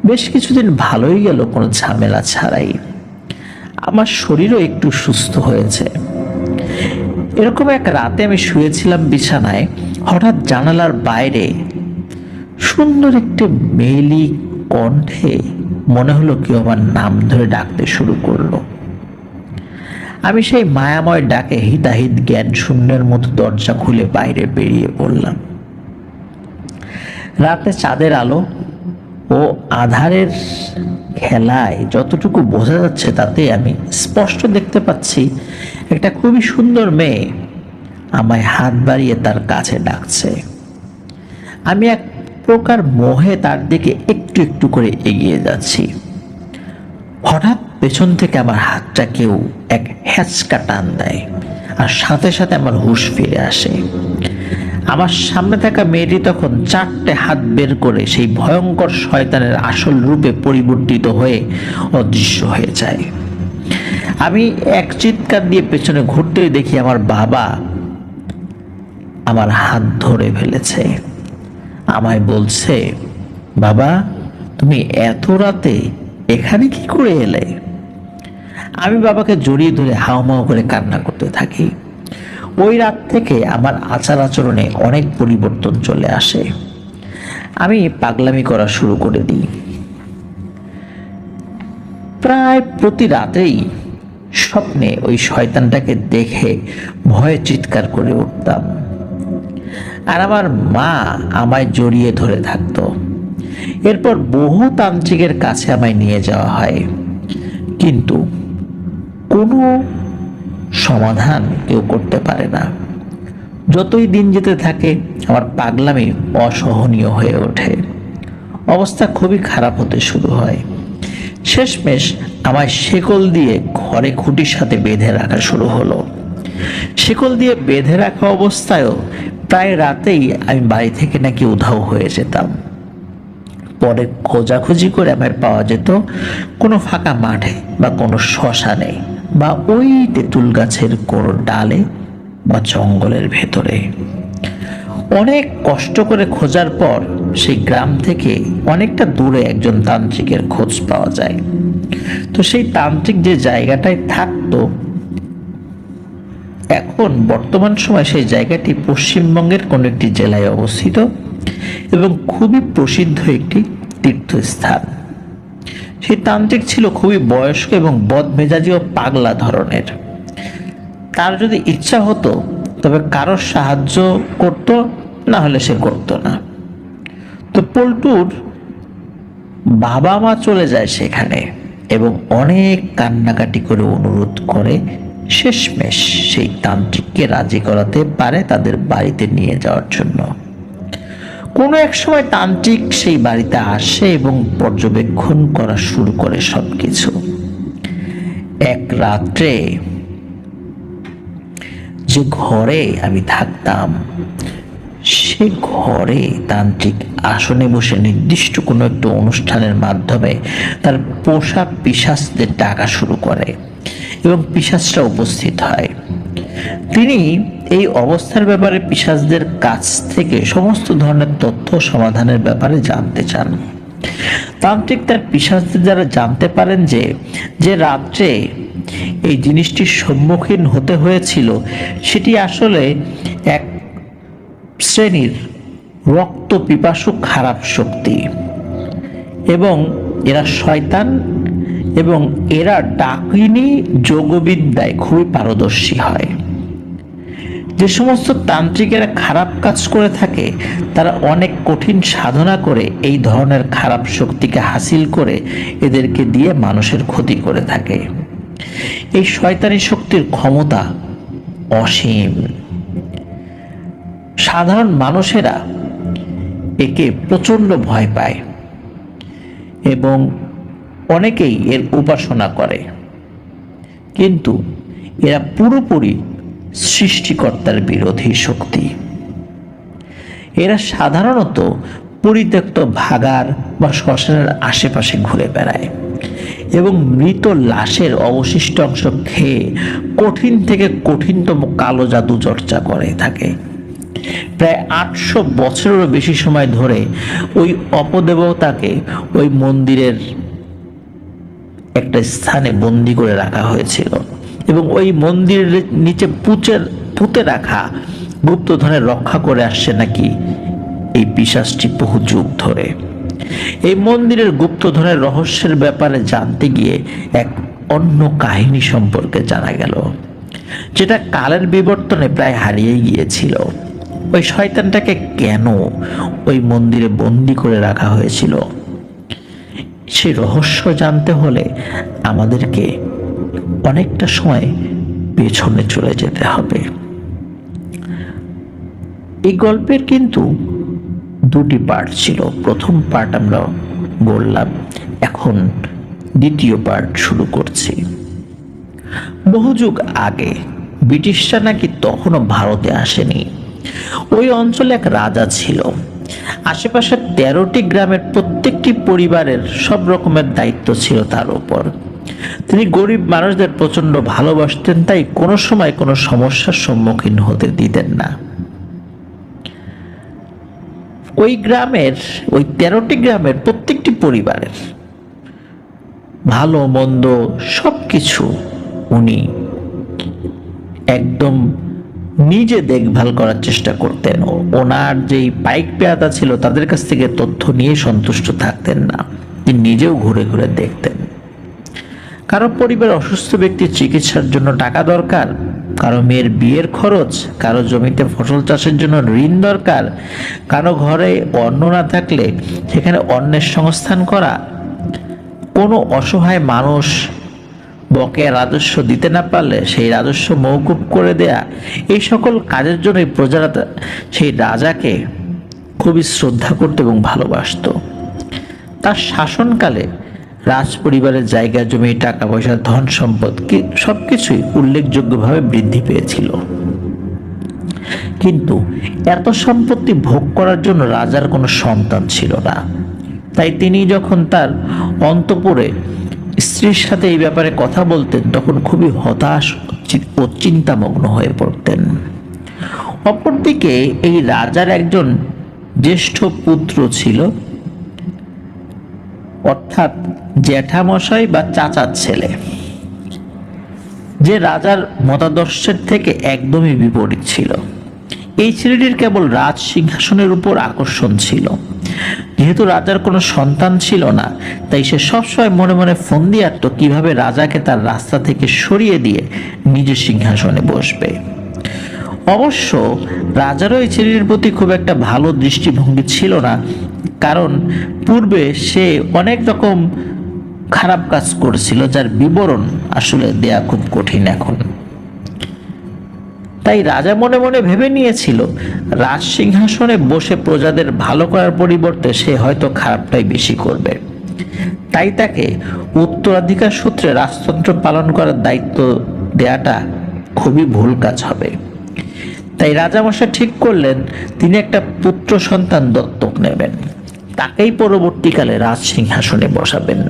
A: বেশ কিছুদিন ভালোই গেল, কোনো ঝামেলা ছাড়াই। আমার শরীরও একটু সুস্থ হয়েছে। এরকম এক রাতে আমি শুয়েছিলাম বিছানায়, হঠাৎ জানালার বাইরে সুন্দর একটি মেয়েলি কণ্ঠে মনে হলো কেউ আমার নাম ধরে ডাকতে শুরু করলো। আমি সেই মায়াময় ডাকে হিতাহিত জ্ঞান শূন্যের মতো দরজা খুলে বাইরে বেরিয়ে পড়লাম। রাতে চাঁদের আলো ও আধারের খেলায় যতটুকু বোঝা যাচ্ছে তাতে আমি স্পষ্ট দেখতে পাচ্ছি একটা খুবই সুন্দর মেয়ে আমায় হাত বাড়িয়ে তার কাছে ডাকছে। আমি এক প্রকার মোহে তার দিকে একটু একটু করে এগিয়ে যাচ্ছি। হঠাৎ পেছন থেকে আমার হাতটা কেউ এক হ্যাচকা টান দেয়, আর সাথে সাথে আমার হুঁশ ফিরে আসে। আমার সামনে থাকা মেয়েটি তখন 4টে হাত বের করে সেই ভয়ঙ্কর শয়তানের আসল রূপে পরিবর্তিত হয়ে অদৃশ্য হয়ে যায়। আমি এক চিৎকার দিয়ে পেছনে ঘুরতেই দেখি আমার বাবা আমার হাত ধরে ফেলেছে। আমায় বলছে, বাবা তুমি এত রাতে এখানে কি করে এলে? আমি বাবাকে জড়িয়ে ধরে হাউমাউ করে কান্না করতে থাকি। ওই রাত থেকে আমার আচার আচরণে অনেক পরিবর্তন চলে আসে। আমি পাগলামি করা শুরু করে দিই। প্রায় প্রতি রাতেই স্বপ্নে ওই শয়তানটাকে দেখে ভয়ে চিৎকার করে উঠতাম, আর আমার মা আমায় জড়িয়ে ধরে থাকতো। এরপর বহু তান্ত্রিকের কাছে আমায় নিয়ে যাওয়া হয়, কিন্তু কোনো সমাধান কেউ করতে পারে না। যতই দিন যেতে থাকে আমার পাগলামি অসহনীয় হয়ে ওঠে। অবস্থা খুবই খারাপ হতে শুরু হয়। শেষমেশ আমায় শেকল দিয়ে ঘরে খুঁটির সাথে বেঁধে রাখা শুরু হলো। শেকল দিয়ে বেঁধে রাখা অবস্থায়ও প্রায় রাতেই আমি বাড়ি থেকে নাকি উধাও হয়ে যেতাম। পরে খোঁজাখুঁজি করে আমায় পাওয়া যেত কোনো ফাঁকা মাঠে বা কোনো শ্মশানে বা ওই তেঁতুল গাছের কোনো ডালে বা জঙ্গলের ভেতরে। অনেক কষ্ট করে খোঁজার পর সেই গ্রাম থেকে অনেকটা দূরে একজন তান্ত্রিকের খোঁজ পাওয়া যায়। তো সেই তান্ত্রিক যে জায়গাটায় থাকতো, এখন বর্তমান সময় সেই জায়গাটি পশ্চিমবঙ্গের কোনো একটি জেলায় অবস্থিত এবং খুবই প্রসিদ্ধ একটি তীর্থস্থান। সেই তান্ত্রিক ছিল খুবই বয়স্ক এবং বদমেজাজি ও পাগলা ধরনের। তার যদি ইচ্ছা হতো তবে কারোর সাহায্য করত, না হলে সে করত না। তো পল্টুর বাবা মা চলে যায় সেখানে এবং অনেক কান্নাকাটি করে অনুরোধ করে শেষমেশ সেই তান্ত্রিককে রাজি করাতে পারে তাদের বাড়িতে নিয়ে যাওয়ার জন্য। কোনো এক সময় তান্ত্রিক সেই বাড়িতে আসে এবং পর্যবেক্ষণ করা শুরু করে সবকিছু। এক রাত্রে যে ঘরে আমি থাকতাম, সে ঘরে তান্ত্রিক আসনে বসে নির্দিষ্ট কোনো একটা অনুষ্ঠানের মাধ্যমে তার পোষা পিশাচদের ডাকা শুরু করে এবং পিশাচরা উপস্থিত হয়। তিনি এই অবস্থার ব্যাপারে পিশাচদের কাছ থেকে সমস্ত ধরনের তথ্য সমাধানের ব্যাপারে জানতে চান। তান্ত্রিক তার পিশাচদের দ্বারা জানতে পারেন যে যে রাত্রে এই জিনিসটির সম্মুখীন হতে হয়েছিল সেটি আসলে এক শ্রেণীর রক্ত পিপাসু খারাপ শক্তি, এবং এরা শয়তান এবং এরা ডাকিনী যোগবিদ্যায় খুবই পারদর্শী হয়। যে সমস্ত তান্ত্রিকেরা খারাপ কাজ করে থাকে তারা অনেক কঠিন সাধনা করে এই ধরনের খারাপ শক্তিকে হাসিল করে এদেরকে দিয়ে মানুষের ক্ষতি করে থাকে। এই শয়তানি শক্তির ক্ষমতা অসীম। সাধারণ মানুষেরা একে প্রচন্ড ভয় পায় এবং অনেকেই এর উপাসনা করে, কিন্তু এরা পুরোপুরি সৃষ্টিকর্তার বিরোধী শক্তি। এরা সাধারণত পরিত্যক্ত ভাগাড় বা শ্মশানের আশেপাশে ঘুরে বেড়ায় এবং মৃত লাশের অবশিষ্ট অংশ খেয়ে কঠিন থেকে কঠিনতম কালো জাদু চর্চা করে থাকে। প্রায় 800 বছরেরও বেশি সময় ধরে ওই অপদেবতাকে ওই মন্দিরের একটা স্থানে বন্দি করে রাখা হয়েছিল এবং ওই মন্দিরের নিচে পুঁতে রাখা গুপ্তধনের রক্ষা করে আসছে নাকি এই পিশাচটি বহু যুগ ধরে। এই মন্দিরের গুপ্তধনের রহস্যের ব্যাপারে জানতে গিয়ে এক অন্য কাহিনী সম্পর্কে জানা গেল, যেটা কালের বিবর্তনে প্রায় হারিয়ে গিয়েছিল। ওই শয়তানটাকে কেন ওই মন্দিরে বন্দি করে রাখা হয়েছিল, সেই রহস্য জানতে হলে আমাদেরকে অনেকটা সময় পেছনে চলে যেতে হবে। এই গল্পের কিন্তু দুটি পার্ট ছিল। প্রথম পার্ট আমরা বললাম, এখন দ্বিতীয় পার্ট শুরু করছি। বহু যুগ আগে ব্রিটিশরা নাকি তখনও ভারতে আসেনি। ওই অঞ্চলে এক রাজা ছিল। আশেপাশের 13টি গ্রামের প্রত্যেকটি পরিবারের সব রকমের দায়িত্ব ছিল তার উপর। তিনি গরিব মানুষদের প্রচন্ড ভালোবাসতেন, তাই কোনো সময় কোনো সমস্যার সম্মুখীন হতে দিতেন না। ওই 13টি গ্রামের প্রত্যেকটি পরিবারের ভালো মন্দ সবকিছু উনি একদম নিজে দেখভাল করার চেষ্টা করতেন। ওনার যেই পাইক পেয়াদা ছিল তাদের কাছ থেকে তথ্য নিয়ে সন্তুষ্ট থাকতেন না, তিনি নিজেও ঘুরে ঘুরে দেখতেন। কারো পরিবার অসুস্থ ব্যক্তির চিকিৎসার জন্য টাকা দরকার, কারো মেয়ের বিয়ের খরচ, কারো জমিতে ফসল চাষের জন্য ঋণ দরকার, কারো ঘরে অন্ন না থাকলে সেখানে অন্নের সংস্থান করা, কোনো অসহায় মানুষ বকেয়া রাজস্ব দিতে না পারলে সেই রাজস্ব মওকুফ করে দেয়া, এই সকল কাজের জন্য প্রজারা সেই রাজাকে খুবই শ্রদ্ধা করত এবং ভালোবাসত। তার শাসনকালে রাজ পরিবারের জায়গা জমি, টাকা পয়সা, ধন সম্পদ সবকিছুই উল্লেখযোগ্যভাবে বৃদ্ধি পেয়েছিল। কিন্তু এত সম্পত্তি ভোগ করার জন্য রাজার কোনো সন্তান ছিল না। তাই তিনি যখন তার অন্তঃপুরে স্ত্রীর সাথে এই ব্যাপারে কথা বলতেন তখন খুবই হতাশ ও চিন্তামগ্ন হয়ে পড়তেন। অপরদিকে এই রাজার একজন জ্যেষ্ঠ পুত্র ছিল, অর্থাৎ জ্যাঠামশাই বা চাচার ছেলে, যে রাজার মতাদর্শের থেকে একদমই বিপরীত ছিল। এই ছেলেটির কেবল রাজ সিংহাসনের উপর আকর্ষণ ছিল। যেহেতু রাজার কোনো সন্তান ছিল না, তাই সে সবসময় মনে মনে ফন্দি আঁটত কিভাবে রাজাকে তার রাস্তা থেকে সরিয়ে দিয়ে নিজের সিংহাসনে বসবে। অবশ্য রাজারও এই ছেলেটির প্রতি খুব একটা ভালো দৃষ্টিভঙ্গি ছিল না, কারণ পূর্বে সে অনেক রকম খারাপ কাজ করেছিল, যার বিবরণ আসলে দেয়া খুব কঠিন এখন। তাই রাজা মনে মনে ভেবে নিয়েছিল রাজ সিংহাসনে বসে প্রজাদের ভালো করার পরিবর্তে সে হয়তো খারাপটাই বেশি করবে। তাই তাকে উত্তরাধিকার সূত্রে রাজতন্ত্র পালন করার দায়িত্ব দেয়াটা খুবই ভুল কাজ হবে। তাই রাজামশাই ঠিক করলেন তিনি একটা পুত্র সন্তান দত্তক নেবেন, তাকেই পরবর্তীকালে রাজ সিংহাসনে বসাবেন।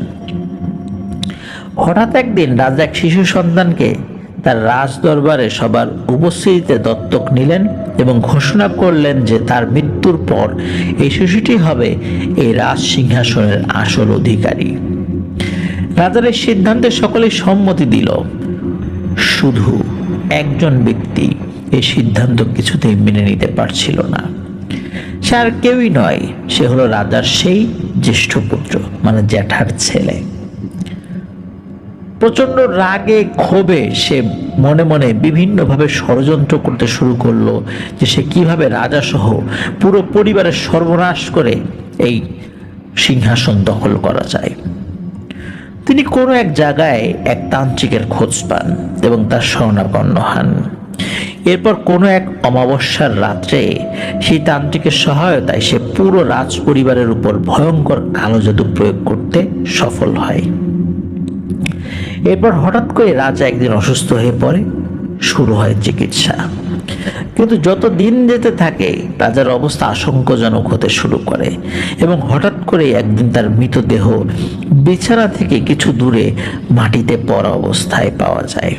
A: হঠাৎ একদিন রাজা এক শিশু সন্তানকে তার রাজ দরবারে সবার উপস্থিতিতে দত্তক নিলেন এবং ঘোষণা করলেন যে তার মৃত্যুর পর এই শিশুটি হবে এই রাজ সিংহাসনের আসল অধিকারী। রাজার এই সিদ্ধান্তে সকলেই সম্মতি দিল, শুধু একজন ব্যক্তি এই সিদ্ধান্ত কিছুতেই মেনে নিতে পারছিল না। সে আর কেউই নয়, সে হলো রাজার সেই জ্যেষ্ঠ পুত্র, মানে জ্যাঠার ছেলে। প্রচন্ড রাগে ক্ষোভে সে মনে মনে বিভিন্নভাবে ষড়যন্ত্র করতে শুরু করলো যে সে কিভাবে রাজা সহ পুরো পরিবারের সর্বনাশ করে এই সিংহাসন দখল করা যায়। তিনি কোনো এক জায়গায় এক তান্ত্রিকের খোঁজ পান এবং তার শরণাপন্ন হন। এরপর কোনো এক অমাবস্যার রাত্রে সেই তান্ত্রিকের সহায়তায় সে পুরো রাজ পরিবারের উপর ভয়ঙ্কর কালো জাদু প্রয়োগ করতে সফল হয়। এরপর হঠাৎ করে রাজা একদিন অসুস্থ হয়ে পড়ে, শুরু হয় চিকিৎসা। কিন্তু যত দিন যেতে থাকে রাজার অবস্থা আশঙ্কাজনক হতে শুরু করে এবং হঠাৎ করে একদিন তার মৃতদেহ বিছানা থেকে কিছু দূরে মাটিতে পড়া অবস্থায় পাওয়া যায়।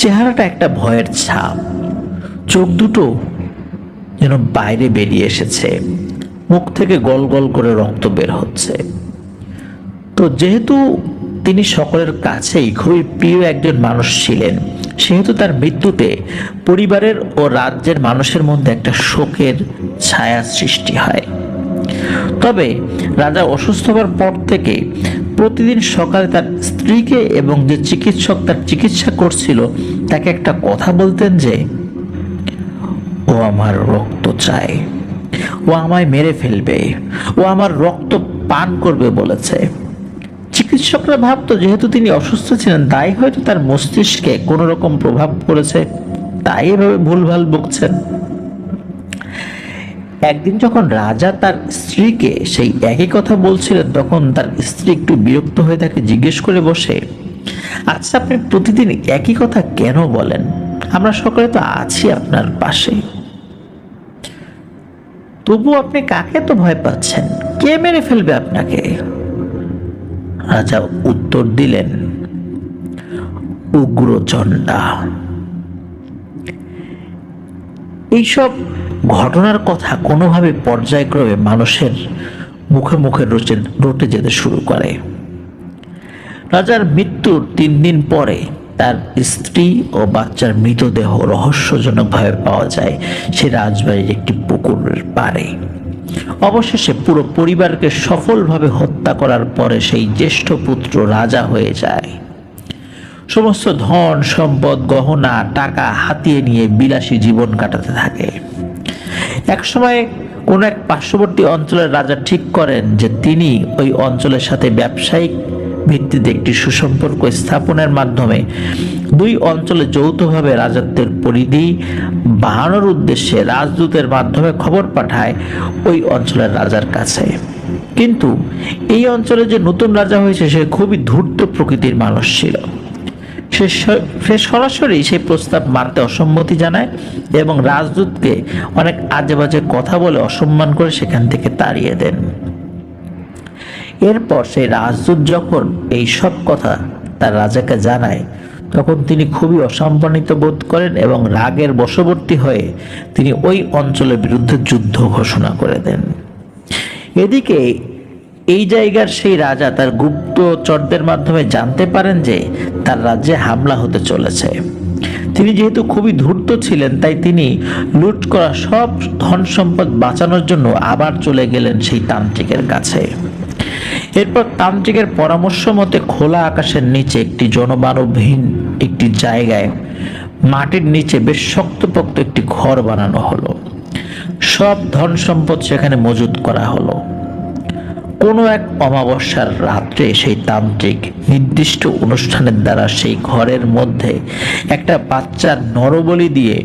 A: চেহারাটা একটা ভয়ের ছাপ, চোখ দুটো যেন বাইরে বেরিয়ে এসেছে, মুখ থেকে গল গল করে রক্ত বের হচ্ছে। তো যেহেতু তিনি সকলের কাছেই খুবই প্রিয় একজন মানুষ ছিলেন, সেহেতু তার মৃত্যুতে পরিবারের ও রাজ্যের মানুষের মধ্যে একটা শোকের ছায়া সৃষ্টি হয়। তবে রাজা অসুস্থ হওয়ার পর থেকে প্রতিদিন সকালে তার স্ত্রীকে এবং যে চিকিৎসক তার চিকিৎসা করছিল তাকে একটা কথা বলতেন যে, ও আমার রক্ত চায়, ও আমায় মেরে ফেলবে, ও আমার রক্ত পান করবে বলেছে। চিকিৎসকরা ভাবতো যেহেতু তিনি অসুস্থ ছিলেন তাই হয়তো তার মস্তিষ্কে কোনো রকম প্রভাব পড়েছে, তাই এভাবে ভুলভাল বকছেন। একদিন যখন রাজা তার স্ত্রীকে সেই একই কথা বলছিলেন, তখন তার স্ত্রী একটু বিরক্ত হয়ে তাকে জিজ্ঞেস করে বসে, আচ্ছা আপনি প্রতিদিন একই কথা কেন বলেন? আমরা সকলে তো আছি আপনার পাশে, তবু আপনি কাকে তো ভয় পাচ্ছেন? কে মেরে ফেলবে আপনাকে? রাজা উত্তর দিলেন, উগ্রচণ্ডা। এইসব ঘটনার কথা কোনোভাবে পর্যায়ক্রমে মানুষের মুখে মুখে রটে যেতে শুরু করে। রাজার মৃত্যুর 3 দিন পরে তার স্ত্রী ও বাচ্চার মৃতদেহ রহস্যজনকভাবে পাওয়া যায় সে রাজবাড়ির একটি পুকুরের পাড়ে। অবশেষে পুরো পরিবারকে সফলভাবে হত্যা করার পরে সেই জ্যেষ্ঠ পুত্র রাজা হয়ে যায়। সমস্ত ধন সম্পদ, গহনা, টাকা হাতিয়ে নিয়ে বিলাসী জীবন কাটাতে থাকে। একসময় কোন এক পার্শ্ববর্তী অঞ্চলের রাজা ঠিক করেন যে তিনি ওই অঞ্চলের সাথে ব্যবসায়িক ভিত্তিতে একটি সুসম্পর্ক স্থাপনের মাধ্যমে 2 অঞ্চলে যৌথভাবে রাজত্বের পরিধি বাড়ানোর উদ্দেশ্যে রাজদূতের মাধ্যমে খবর পাঠায় ওই অঞ্চলের রাজার কাছে। কিন্তু এই অঞ্চলে যে নতুন রাজা হয়েছে সে খুবই ধূর্ত প্রকৃতির মানুষ ছিল। সে সরাসরি সেই প্রস্তাব মানতে অসম্মতি জানায় এবং রাজদূতকে অনেক আজে বাজে কথা বলে অসম্মান করে সেখান থেকে তাড়িয়ে দেন। এরপর সেই রাজদূত যখন এই সব কথা তার রাজাকে জানায়, তখন তিনি খুবই অসম্মানিত বোধ করেন এবং রাগের বশবর্তী হয়ে তিনি ওই অঞ্চলের বিরুদ্ধে যুদ্ধ ঘোষণা করে দেন। এদিকে এই জায়গার সেই রাজা তার গুপ্তচরদের মাধ্যমে জানতে পারেন যে তার রাজ্যে হামলা হতে চলেছে। তিনি যেহেতু খুবই ধূর্ত ছিলেন, তাই তিনি লুট করা সব ধন সম্পদ বাঁচানোর জন্য আবার চলে গেলেন সেই তান্ত্রিকের কাছে। এরপর তান্ত্রিকের পরামর্শ মতে খোলা আকাশের নিচে একটি জনমানবহীন একটি জায়গায় মাটির নিচে বেশ শক্তপোক্ত একটি ঘর বানানো হলো। সব ধন সম্পদ সেখানে মজুত করা হলো। কোনো এক অমাবস্যার রাত্রে সেই তান্ত্রিক নির্দিষ্ট অনুষ্ঠানের দ্বারা সেই ঘরের মধ্যে একটা বাচ্চার নরবলি দিয়ে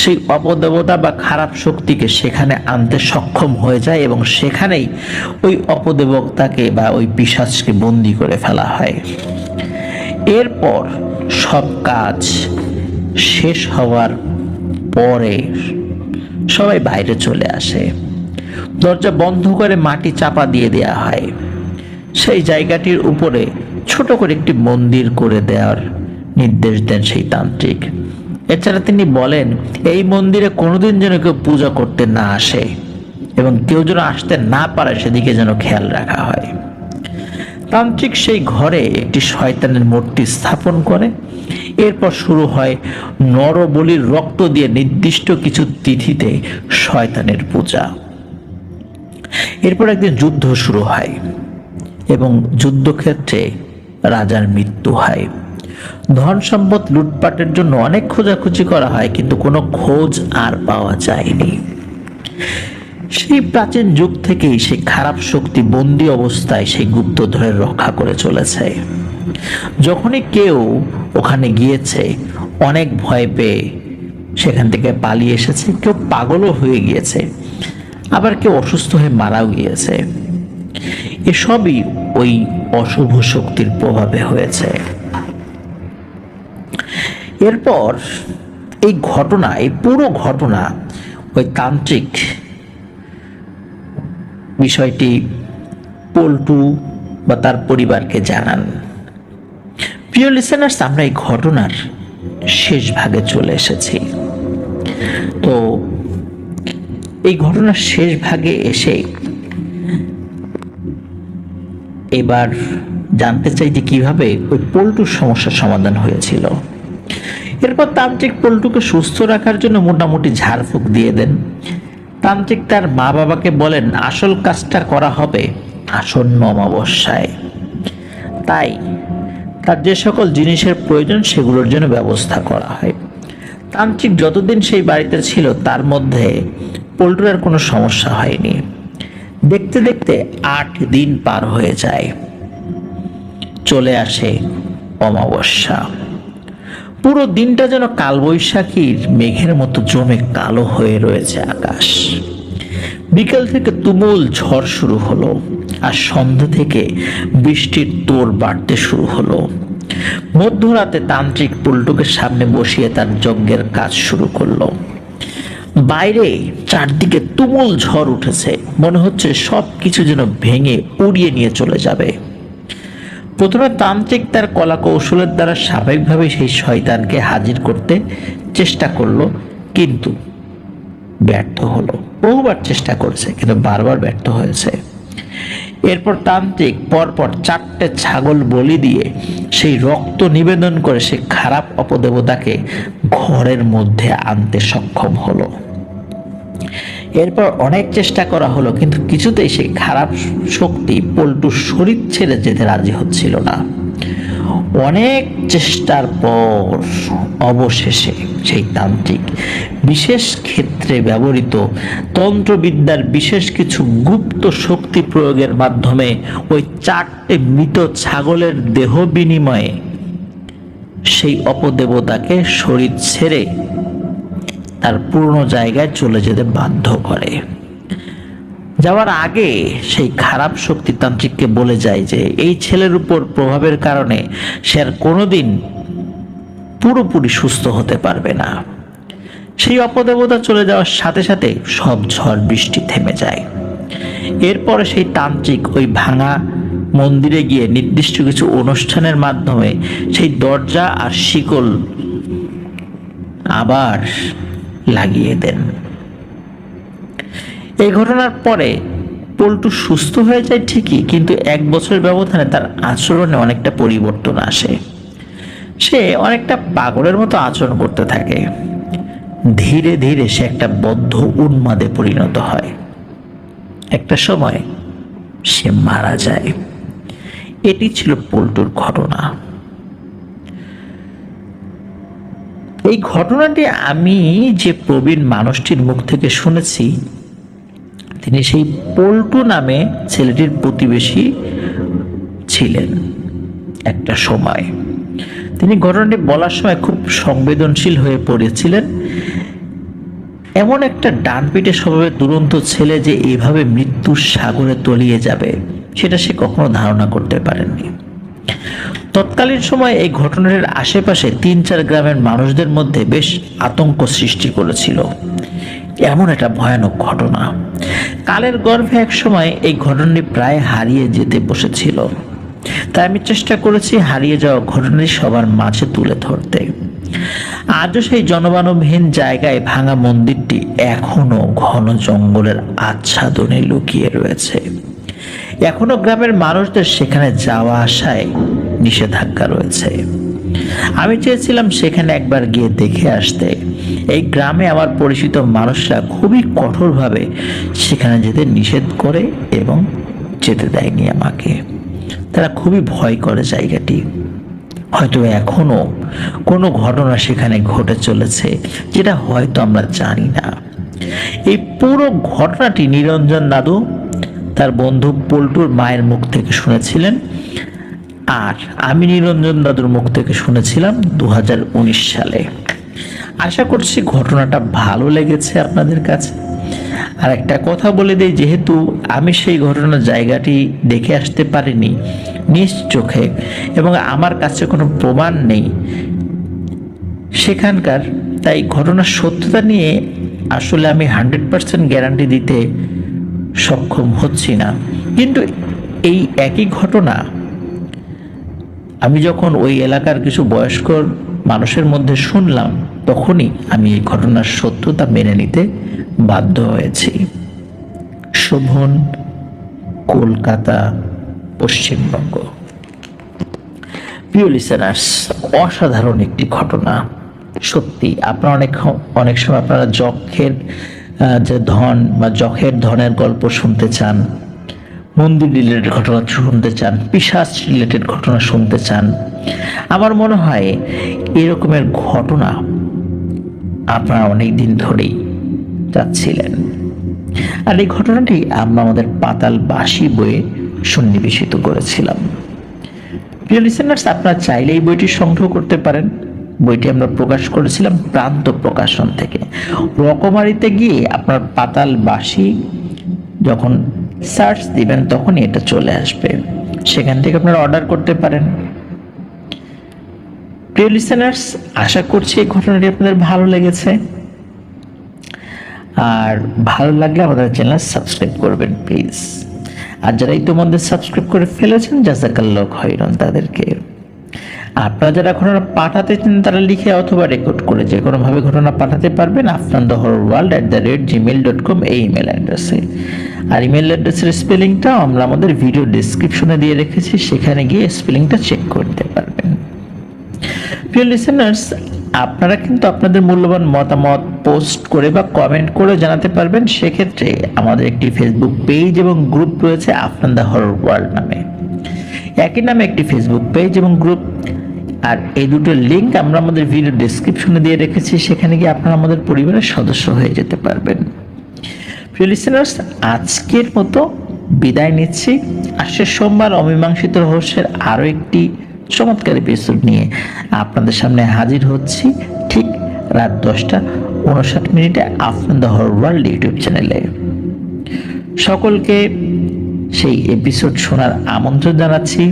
A: সেই অপদেবতা বা খারাপ শক্তিকে সেখানে আনতে সক্ষম হয়ে যায় এবং সেখানেই ওই অপদেবতাকে বা ওই পিশাচকে বন্দি করে ফেলা হয়। এরপর সব কাজ শেষ হওয়ার পরে সবাই বাইরে চলে আসে। দরজা বন্ধ করে মাটি চাপা দিয়ে দেয়া হয়। সেই জায়গাটির উপরে ছোট করে একটি মন্দির করে দেওয়ার নির্দেশ দেন সেই তান্ত্রিক। এছাড়া তিনি বলেন এই মন্দিরে কোনোদিন যেন কেউ পূজা করতে না আসে এবং কেউ যেন আসতে না পারে সেদিকে যেন খেয়াল রাখা হয়। তান্ত্রিক সেই ঘরে একটি শয়তানের মূর্তি স্থাপন করে। এরপর শুরু হয় নরবলির রক্ত দিয়ে নির্দিষ্ট কিছু তিথিতে শয়তানের পূজা। এরপর একদিন যুদ্ধ শুরু হয় এবং যুদ্ধক্ষেত্রে রাজার মৃত্যু হয়। ধন সম্পদ লুটপাটের জন্য অনেক খোঁজাখুঁজি করা হয়, কিন্তু কোনো খোঁজ আর পাওয়া যায়নি। সেই প্রাচীন যুগ থেকেই সেই খারাপ শক্তি বন্দী অবস্থায় সেই গুপ্তধনের রক্ষা করে চলেছে। যখনই কেউ ওখানে গিয়েছে অনেক ভয় পেয়ে সেখান থেকে পালিয়ে এসেছে, কেউ পাগলও হয়ে গিয়েছে, আবার কেউ অসুস্থ হয়ে মারাও গিয়েছে। এসবই ওই অশুভ শক্তির প্রভাবে হয়েছে। এরপর এই ঘটনা, এই পুরো ঘটনা ওই তান্ত্রিক বিষয়টি পল্টু বা তার পরিবারকে জানান। প্রিয় লিসেনার্স, আমরা এই ঘটনার শেষ ভাগে চলে এসেছি। তো এই ঘটনার শেষ ভাগে এসে এবার জানতে চাই যে কিভাবে ওই পল্টুর সমস্যার সমাধান হয়েছিল। এরপর তান্ত্রিক পল্টুকে সুস্থ রাখার জন্য মোটামুটি ঝাড়ফুঁক দিয়ে দেন। তান্ত্রিক তার মা বাবাকে বলেন আসল কাজটা করা হবে আসন্ন অমাবস্যায়, তাই তার যে সকল জিনিসের প্রয়োজন সেগুলোর জন্য ব্যবস্থা করা হয়। তান্ত্রিক যতদিন সেই বাড়িতে ছিল তার মধ্যে পল্টুর আর কোনো সমস্যা হয়নি। দেখতে দেখতে 8 দিন পার হয়ে যায়। চলে আসে অমাবস্যা। পুরো দিনটা যেন কালবৈশাখীর মেঘের মতো জমে কালো হয়ে রয়েছে আকাশ। বিকেল থেকে তুমুল ঝড় শুরু হলো, আর সন্ধ্যা থেকে বৃষ্টির তোড় বাড়তে শুরু হলো। মধ্যরাতে তান্ত্রিক পল্টুকে সামনে বসিয়ে তার যজ্ঞের কাজ শুরু করলো। বাইরে চারদিকে তুমুল ঝড় উঠেছে, মনে হচ্ছে সব কিছু যেন ভেঙে উড়িয়ে নিয়ে চলে যাবে। প্রথমে তান্ত্রিক তার কলা কৌশলের দ্বারা স্বাভাবিকভাবে সেই শয়তানকে হাজির করতে চেষ্টা করলো, কিন্তু ব্যর্থ হলো। বহুবার চেষ্টা করেছে কিন্তু বারবার ব্যর্থ হয়েছে। এরপর তান্ত্রিক পরপর 4টে ছাগল বলি দিয়ে সেই রক্ত নিবেদন করে সে খারাপ অপদেবতাকে ঘরের মধ্যে আনতে সক্ষম হলো। এরপর অনেক চেষ্টা করা হলো, কিন্তু কিছুতেই সেই খারাপ শক্তি পল্টুর শরীর ছেড়ে যেতে রাজি হচ্ছিল না। অনেক চেষ্টার পর অবশেষে সেই তান্ত্রিক বিশেষ ক্ষেত্রে ব্যবহৃত তন্ত্রবিদ্যার বিশেষ কিছু গুপ্ত শক্তি প্রয়োগের মাধ্যমে ওই 4টে মৃত ছাগলের দেহ বিনিময়ে সেই অপদেবতাকে শরীর ছেড়ে তার পুরনো জায়গায় চলে যেতে বাধ্য করে। যাওয়ার আগে সেই খারাপ শক্তি তান্ত্রিককে বলে যায় যে এই ছেলের উপর প্রভাবের কারণে সে আর কোনোদিন পুরোপুরি সুস্থ হতে পারবে না। সেই অপদেবতা চলে যাওয়ার সাথে সাথে সব ঝড় বৃষ্টি থেমে যায়। এরপরে সেই তান্ত্রিক ওই ভাঙা মন্দিরে গিয়ে নির্দিষ্ট কিছু অনুষ্ঠানের মাধ্যমে সেই দরজা আর শিকল আবার লাগিয়ে দেন। এই ঘটনার পরে পল্টু সুস্থ হয়ে যায় ঠিকই, কিন্তু 1 বছরের ব্যবধানে তার আচরণে অনেকটা পরিবর্তন আসে। সে অনেকটা পাগলের মতো আচরণ করতে থাকে। ধীরে ধীরে সে একটা বদ্ধ উন্মাদে পরিণত হয়। একটা সময় সে মারা যায়। এটি ছিল পল্টুর ঘটনা। এই ঘটনাটি আমি যে প্রবীণ মানুষটির মুখ থেকে শুনেছি, তিনি সেই পল্টু নামে ছেলেটির প্রতিবেশী ছিলেন একটা সময়। তিনি ঘটনাটি বলার সময় খুব সংবেদনশীল হয়ে পড়েছিলেন। এমন একটা ডানপিটে স্বভাবের দুরন্ত ছেলে যে এইভাবে মৃত্যুর সাগরে তলিয়ে যাবে সেটা সে কখনো ধারণা করতে পারেননি। তৎকালীন সময় এই ঘটনার আশেপাশে 3-4 গ্রামের মানুষদের মধ্যে বেশ আতঙ্ক সৃষ্টি করেছিল। এমন একটা ভয়ানক ঘটনা। কালের গর্ভে এক সময় এই ঘটনাটি প্রায় হারিয়ে যেতে বসেছিল। তাই আমি চেষ্টা করেছি হারিয়ে যাওয়া ঘটনাটি সবার মাঝে তুলে ধরতে। আজও সেই জনমানবহীন জায়গায় ভাঙা মন্দিরটি এখনো ঘন জঙ্গলের আচ্ছাদনে লুকিয়ে রয়েছে। এখনো গ্রামের মানুষদের সেখানে যাওয়া আসায় নিষেধাজ্ঞা রয়েছে। আমি চেয়েছিলাম সেখানে একবার গিয়ে দেখে আসতে। এই গ্রামে আমার পরিচিত মানুষরা খুবই কঠোরভাবে সেখানে যেতে নিষেধ করে এবং যেতে দেয়নি আমাকে। তারা খুবই ভয় করে জায়গাটি। হয়তো এখনো কোনো ঘটনা সেখানে ঘটে চলেছে যেটা হয়তো আমরা জানি না। এই পুরো ঘটনাটি নিরঞ্জন দাদু তার বন্ধু পল্টুর মায়ের মুখ থেকে শুনেছিলেন, আর আমি নিরঞ্জন দাদুর মুখ থেকে শুনেছিলাম 2019 সালে। আশা করছি ঘটনাটা ভালো লেগেছে আপনাদের কাছে। আর একটা কথা বলে দিই, যেহেতু আমি সেই ঘটনার জায়গাটি দেখে আসতে পারিনি নিজ চোখে এবং আমার কাছে কোনো প্রমাণ নেই সেখানকার, তাই ঘটনার সত্যতা নিয়ে আসলে আমি 100% গ্যারান্টি দিতে সক্ষম হচ্ছি না। কিন্তু এই একই ঘটনা আমি যখন ওই এলাকার কিছু বয়স্ক মানুষের মধ্যে শুনলাম, তখনই আমি এই ঘটনার সত্যতা মেনে নিতে বাধ্য হয়েছি। শোভন, কলকাতা, পশ্চিমবঙ্গ। প্রিয় লিসেনার্স, অসাধারণ একটি ঘটনা। সত্যি আপনারা অনেক সময় আপনারা যক্ষের যে ধন বা যক্ষের ধনের গল্প শুনতে চান, মন্দির রিলেটেড ঘটনা শুনতে চান, পিশাচ রিলেটেড ঘটনা শুনতে চান। আমার মনে হয় এরকমের ঘটনা আপনারা অনেক দিন ধরেই চাচ্ছিলেন। আর এই ঘটনাটি আমরা আমাদের পাতাল বাসি বইয়ে সন্নিবেশিত করেছিলাম। প্রিয় লিসেনার্স, আপনারা চাইলে এই বইটি সংগ্রহ করতে পারেন। বইটি আমরা প্রকাশ করেছিলাম প্রান্ত প্রকাশন থেকে। রকমারিতে গিয়ে আপনার পাতাল বাসি যখন সার্চ দিবেন তখনই এটা চলে আসবে, সেখান থেকে আপনারা অর্ডার করতে পারেন। প্রিয় লিসেনার্স, আশা করছি এই ঘটনাটি আপনাদের ভালো লেগেছে। আর ভালো লাগলে আমাদের চ্যানেল সাবস্ক্রাইব করবেন প্লিজ। আর যারা ইতিমধ্যে সাবস্ক্রাইব করে ফেলেছেন, জাযাকাল্লাহু খাইরান তাদেরকে। আপনারা যারা ঘটনা পাঠাতে চান তারা লিখে অথবা রেকর্ড করে যে কোনোভাবে ঘটনা পাঠাতে পারবেন afnanthehorrorworld@gmail.com এই ইমেল অ্যাড্রেসে। আর ইমেল অ্যাড্রেসের স্পেলিংটা আমরা আমাদের ভিডিও ডেসক্রিপশনে দিয়ে রেখেছি, সেখানে গিয়ে স্পেলিংটা চেক করতে পারবেন। প্রিয় লিসেনার্স, আপনারা কিন্তু আপনাদের মূল্যবান মতামত পোস্ট করে বা কমেন্ট করে জানাতে পারবেন। সেক্ষেত্রে আমাদের একটি ফেসবুক পেজ এবং গ্রুপ রয়েছে আফনান দ্য হরর ওয়ার্ল্ড নামে। একই নামে একটি ফেসবুক পেজ এবং গ্রুপ, আর এই দুটো লিঙ্ক আমরা আমাদের ভিডিও ডেসক্রিপশনে দিয়ে রেখেছি, সেখানে গিয়ে আপনারা আমাদের পরিবারের সদস্য হয়ে যেতে পারবেন। প্রিয় লিসেনার্স, আজকের মতো বিদায় নিচ্ছি। আসছে সোমবার অমীমাংসিত রহস্যের আরও একটি চমৎকার এপিসোড নিয়ে আপনাদের সামনে হাজির হচ্ছি ঠিক রাত 10:59 Afnan the horror world YouTube চ্যানেলে। সকলকে সেই এপিসোড শোনার আমন্ত্রণ জানাচ্ছি।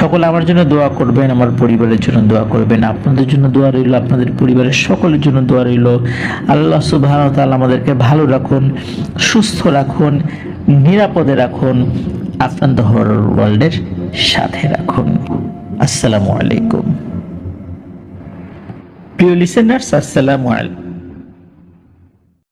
A: সকলে আমার জন্য দোয়া করবেন, আমার পরিবারের জন্য দোয়া করবেন, আপনাদের জন্য দোয়া রইল, আপনাদের পরিবারের সকলের জন্য দোয়া রইল। আল্লাহ সুবহানাহু ওয়া তাআলা আমাদেরকে ভালো রাখুন, সুস্থ রাখুন, নিরাপদে রাখুন, আফনান দ্য হরর ওয়ার্ল্ডের সাথে রাখুন। আসসালামু আলাইকুম। প্রিয় লিসেনার্স, আসসালামু আলাইকুম।